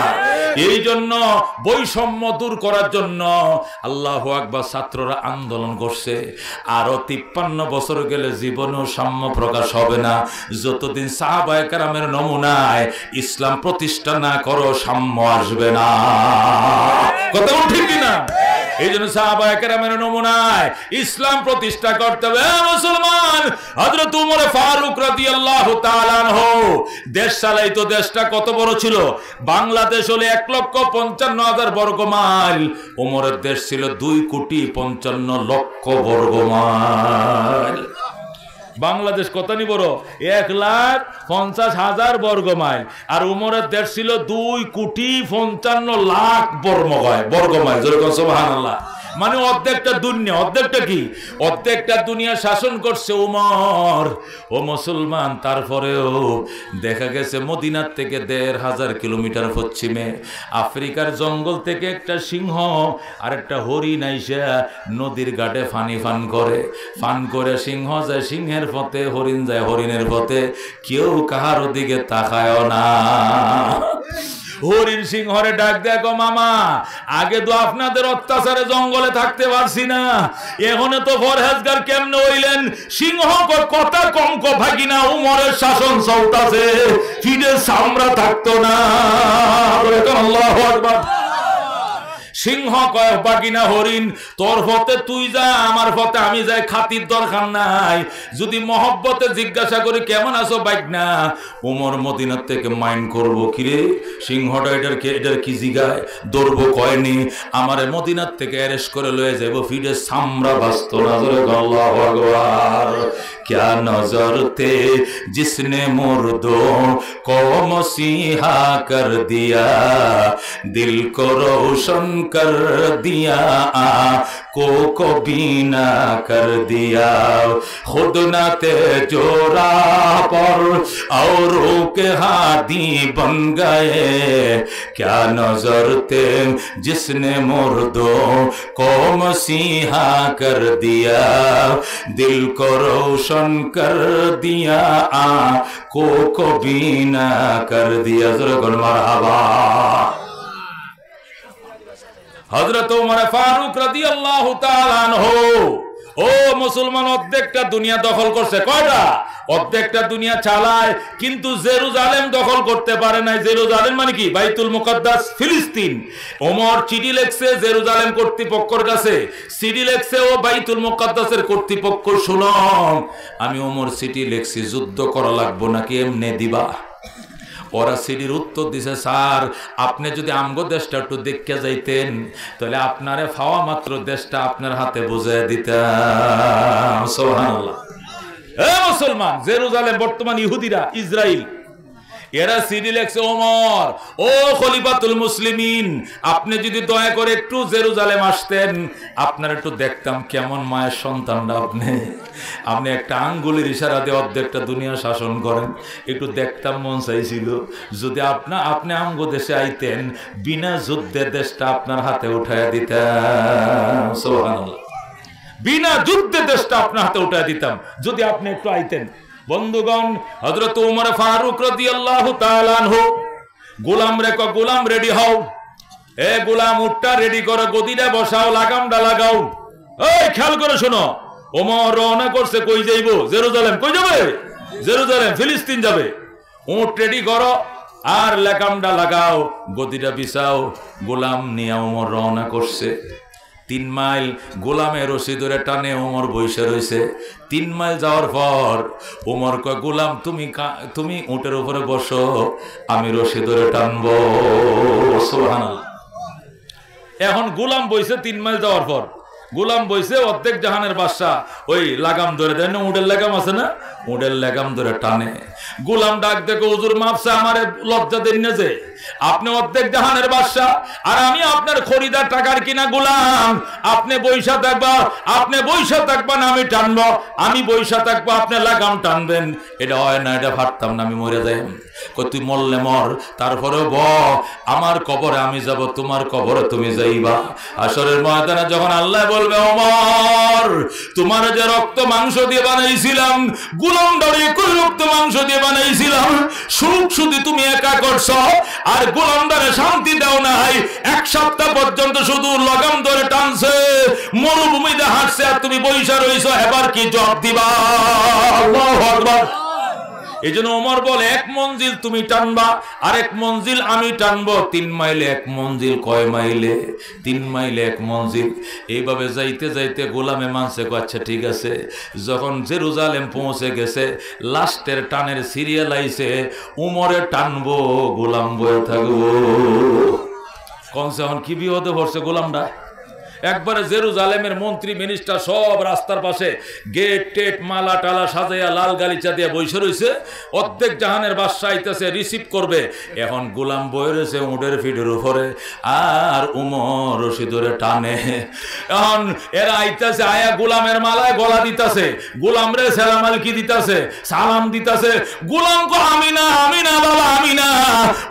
এই জন্য বৈষম্য দূর করার জন্য আল্লাহু আকবার ছাত্ররা আন্দোলন করছে। আরো 53 বছর গেলে জীবনেও সাম্য প্রকাশ হবে না যতদিন সাহাবায়ে কেরামের নমুনায় ইসলাম প্রতিষ্ঠা না করো, সাম্য আসবে না। কথা ঠিক কিনা? এই জন্য সাহাবায়ে কেরামের নমুনায় ইসলাম প্রতিষ্ঠা করতে হবে। মুসলমান, হযরত ওমর ফারুক রাদিয়াল্লাহু তাআলা আনহু দেশ চালাইতো। দেশটা কত বড় ছিল? বাংলাদেশ হলো 1,55,000 বর্গ মাইল, ওমরের দেশ ছিল 2,55,00,000 বর্গ মাইল। বাংলাদেশ কত নি বড়? 1,50,000 বর্গ মাইল, আর উমরের দেশ ছিল 2,55,00,000 বর্গ মাইল। যেরকম সুবহানাল্লাহ। মানে অর্ধেকটা দুনিয়া, অর্ধেকটা কি? অর্ধেকটা দুনিয়া শাসন করছে উমর। ও মুসলমান, তারপরেও দেখা গেছে মদিনার থেকে 1,500 কিলোমিটার পশ্চিমে আফ্রিকার জঙ্গল থেকে একটা সিংহ আর একটা হরিণ আইসা নদীর ঘাটে ফান করে সিংহ যায় সিংহের পথে, হরিণ যায় হরিণের পথে, কেউ কাহার দিকে তাকায় না। হরিণ সিংহরে ডাক দেখো, মামা আগে তো আপনাদের অত্যাচারে জঙ্গলে থাকতে পারছি না, এখন তো ফরহেজগার কেমনে হইলেন? সিংহ কথা কম ভাগি না, উমরের শাসন চলতাছে, ফিরে সামরা থাকতো না। আল্লাহু আকবার। সিংহ কয় বাগিনা হরিণ, তোর পথে তুই যা, আমার পথে আমি যাই, খাতির দরকার নাই। যদি মহব্বতে জিজ্ঞাসা করি কেমন আছো বাইকনা, ওমর মদিনার থেকে মাইন্ড করবো, কিরে সিংহটা এটার কি জিগায় দৌড়বো, কয়নি আমারে মদিনার থেকে অ্যারেস্ট করে লয়ে যাবো, ফিরে সামরা বাস্ত না। আল্লাহু আকবার। क्या नजर थे जिसने मुर्दों को मसीहा कर दिया, दिल को रोशन कर दिया, को बीना कर दिया, खुद न थे जो राह पर औरों के हादी बन गए। क्या नजर थे जिसने मुर्दों को मसीहा कर दिया, दिल को रोशन कर दिया, को बीना कर दिया। मरहबा। हजरत उमर फारूक রাদিয়াল্লাহু তাআলা আনহু, ও মুসলমান, অর্ধেকটা দুনিয়া দখল করছে। কয়টা? অর্ধেকটা দুনিয়া চালায়, কিন্তু জেরুজালেম দখল করতে পারে নাই। জেরুজালেম মানে কি? বাইতুল মুকাদ্দাস, ফিলিস্তিন। ওমর চিঠি লিখছে জেরুজালেম কর্তৃপক্ষের কাছে, চিঠি লিখছে ও বাইতুল মুকাদ্দাসের কর্তৃপক্ষ, শুনো আমি ওমর চিঠি লিখছি, যুদ্ধ করা লাগবো নাকি এমনি দিবা? ওরা সিডির উত্তর দিছে, স্যার আপনি যদি আমগো দেশটা একটু দেখে যাইতেন তাহলে আপনারে ফাওয়া মাত্র দেশটা আপনার হাতে বুঝিয়ে দিতাম। সুবহানাল্লাহ। এ মুসলমান, জেরুজালেম বর্তমান ইহুদিরা, ইসরায়েল, এরা সিডি লেখছে, ওমর ও খলিফাতুল মুসলিমিন, আপনি যদি দয়া করে একটু জেরুজালেম আসতেন, আপনার একটু দেখতাম কেমন মায়ের সন্তানরা আপনি একটা আঙ্গুলের ইশারা দিয়ে অর্ধেকটা দুনিয়া শাসন করেন, একটু দেখতাম মন চাইছিল। যদি আপনি আমগো দেশে আইতেন, বিনা যুদ্ধে দেশটা আপনার হাতে উঠাইয়া দিতাম। সুবহানাল্লাহ, বিনা যুদ্ধে দেশটা আপনার হাতে উঠাইয়া দিতাম যদি আপনি একটু আইতেন। বন্ধুগণ, হযরত ওমর ফারুক রাদিয়াল্লাহু তাআলা আনহু গোলাম রেখো, গোলাম রেডি হও, এ গোলাম উটটা রেডি করো, গদিটা বসাও, লাগামটা লাগাও। এই খেয়াল করে শোনো, ওমর রওনা করছে, কই যাইব? জেরুজালেম। কই যাবে? জেরুজালেম, ফিলিস্তিন যাবে। উট রেডি করো আর লাগামটা লাগাও, গদিটা বিছাও। গোলাম নিয়ে ওমর রওনা করছে। 3 মাইল গোলামের রশি ধরে টানে ওমর বসে রয়েছে। 3 মাইল যাওয়ার পর ওমর কয়, গোলাম তুমি উটের উপরে বসো, আমি রশি ধরে টানবো। সুবহানাল্লাহ। এখন গোলাম বইছে 3 মাইল যাওয়ার পর, গোলাম বইছে, অর্ধেক জাহানের বাদশা ওই লাগাম ধরে দেয় না, উটের লাগাম আছে না, উটের লাগাম ধরে টানে। গোলাম ডাক দেখো, হুজুর মাপসা, আমারে লজ্জা দেন না যে আপনি অর্ধেক জাহানের বাদশা আর আমি আপনার খরিদার টাকার কিনা গোলাম। আপনি বৈশা থাকবা, আপনি বৈশা থাকবা না আমি টানবো, আমি বৈশা থাকবো, আপনি লাগাম টানবেন। এটা হয় না, এটা পারতাম না, আমি মরে যাই। তুই মরলে মর, তারপরেও আমার কবরে আমি যাব, তোমার কবরে তুমি যাইবা। হাশরের ময়দানে যখন আল্লাহ বলবে, ওমর তোমার যে রক্ত মাংস দিয়ে বানাইছিলাম, গোলাম দাঁড়িয়ে কই রক্ত মাংস দিয়ে বানাইছিলাম, সুখ শুধু তুমি একা করছো আর গোলাম ধরে শান্তি দাও নাই। 1 সপ্তাহ পর্যন্ত শুধু লাগাম ধরে টানছে, মরুভূমিতে হাঁটছে, আর তুমি বৈশা রইছো, এবার কি জবাব দিবা? আল্লাহু আকবার। এই জন্য ওমর বলে, 1 মঞ্জিল তুমি টানবা, আর 1 মঞ্জিল আমি টানবো। 3 মাইলে 1 মঞ্জিল। কয় মাইলে? 3 মাইলে 1 মঞ্জিল। এইভাবে যাইতে যাইতে গোলামে মানছে, আচ্ছা ঠিক আছে। যখন জেরুজালেম পৌঁছে গেছে, লাস্টের টানের সিরিয়াল আইছে, উমরে টানবো, গোলাম বয়ে থাকবো। কনসে এখন কি বিপদে পড়ছে গোলামটা। একবারে জেরুজালেমের মন্ত্রী মিনিস্টার সব রাস্তার পাশে গেট টেট মালা টালা সাজাইয়া লাল গালিচা দিয়ে বসে রয়েছে। অর্ধেক জাহানের বাদশা আইতেছে, রিসিভ করবে। এখন গোলাম বয়ে রয়েছে উটের ফিটের উপরে, আর উমর রশি ধরে টানে। এখন এরা আইতেছে, আয়া গোলামের মালায় গলা দিতেছে, গোলাম রে সালাম আলকি দিতেছে, সালাম দিতেছে। গোলাম কো আমি না, আমি না বাবা, আমি না।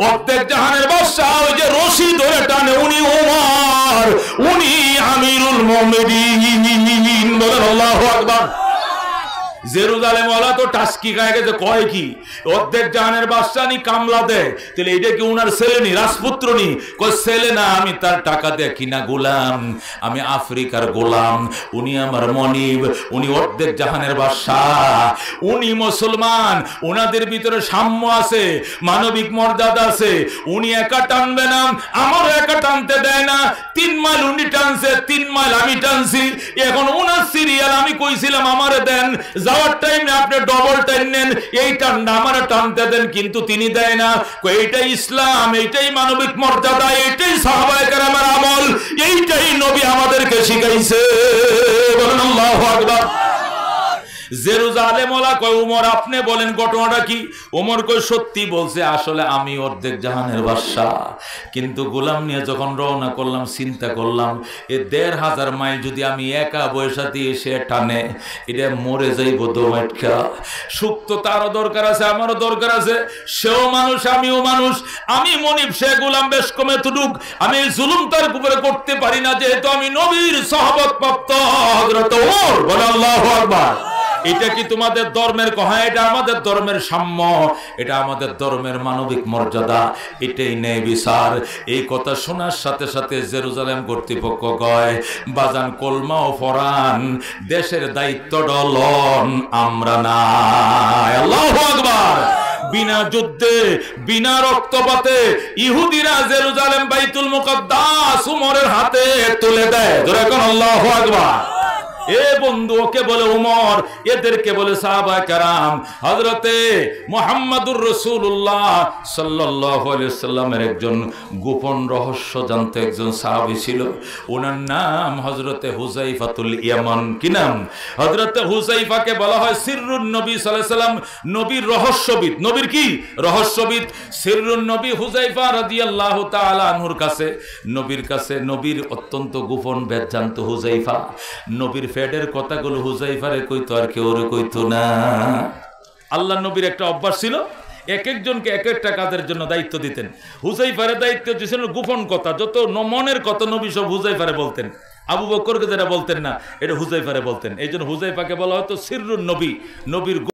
অর্ধেক জাহানের বাদশা ওই যে রশি ধরে টানে, উনি উমর, উনি আমিরুল মুমিনিন। বলেন আল্লাহু আকবার। জেরুজালেম ওয়ালা তো টাস্কি গায়ে গেছে, কয় কি অর্ধেক জাহানের বাদশা নি কামলা দেয়, তাহলে এটা কি উনার ছেলে নি, রাজপুত্র নি? কয় ছেলে না, আমি তার টাকা দিয়ে কিনা গোলাম, আমি আফ্রিকার গোলাম, উনি আমার মনিব, উনি অর্ধেক জাহানের বাদশা, উনি মুসলমান, উনাদের ভিতরে সাম্য আছে, মানবিক মর্যাদা আছে। উনি একা টানবে না, আমার একা টানতে দেয় না। 3 মাইল উনি টানছে, 3 মাইল আমি টানছি। এখন উনার সিরিয়াল, আমি কইছিলাম আমারে দেন, যাওয়ার টাইমে আপনি ডবল টাইম নেন, এই টানটা আমার টানতে দেন, কিন্তু তিনি দেয় না। এইটাই ইসলাম, এইটাই মানবিক মর্যাদা, এইটাই সাহাবায়ে কেরামের আমল, এইটাই নবী আমাদেরকে শিখাইছে। বলেন আল্লাহু আকবার। জেরুজালেম ওয়ালা কয়, ওমর আপনি বলেন ঘটনাটা কি? ওমর কয়, সত্যি বলছে, আসলে আমি অর্ধেক জাহানের বাদশা, কিন্তু গোলাম নিয়ে যখন রওনা করলাম, চিন্তা করলাম এ 1500 মাইল যদি আমি একা বয়সা দিয়ে সে টানে, এটা মরে যাইব দোমাইটকা। সুখ তো তারও দরকার আছে, আমারও দরকার আছে, সেও মানুষ আমিও মানুষ। আমি মনিব, সে গোলাম, বেশ কমে তুডুক, আমি জুলুম তার উপরে করতে পারি না, যেহেতু আমি নবীর সহবত প্রাপ্ত হযরত ওমর। বলে আল্লাহু আকবার। এটা কি তোমাদের ধর্মের কথা? এটা আমাদের ধর্মের সাম্য, এটা আমাদের ধর্মের মানবিক মর্যাদা, এটাই ন্যায় বিচার। এই কথা শোনার সাথে সাথে জেরুজালেম কর্তৃপক্ষ কয়, বাজান কলমা ও ফরান, দেশের দায়িত্ব ডলন আমরা নাই। আল্লাহু আকবার। বিনা যুদ্ধে, বিনা রক্তপাতে ইহুদিরা জেরুজালেম বাইতুল মুকদ্দাস উমরের হাতে তুলে দেয়। ধরে কোন আল্লাহু আকবার। এ বন্ধু ওকে বলে উমর, এদেরকে বলে সাহাবায়ে কেরাম। হযরতে মুহাম্মদুর রাসূলুল্লাহ সাল্লাল্লাহু আলাইহি ওয়াসাল্লামের একজন গোপন রহস্য জানতে একজন সাহাবী ছিল, ওনার নাম হযরতে হুযায়ফাতুল ইয়ামান। কি নাম? হযরতে হুযায়ফাকে বলা হয় সিররুন নবী সাল্লাল্লাহু আলাইহি ওয়াসাল্লাম, নবীর রহস্যবিদ। নবীর কি রহস্যবিদ? সিররুন নবী হুযায়ফা রাদিয়াল্লাহু তাআলা আনহুর কাছে, নবীর কাছে নবীর অত্যন্ত গোপন ভেদ জানতো হুযায়ফা। নবীর ফেডের কথাগুলো হুযায়ফারে কইতো, আর কেউ কইতো না। আল্লাহ নবীর একটা অভ্যাস ছিল, এক একজনকে এক একটা কাজের জন্য দায়িত্ব দিতেন। হুযায়ফারে দায়িত্ব দিয়েছেন গোপন কথা, যত মনের কথা নবী সব হুযায়ফারে বলতেন। আবু বকরকে যেটা বলতেন না, এটা হুযায়ফারে বলতেন। এই জন্য হুযায়ফাকে বলা হতো সিররুন নবী, নবীর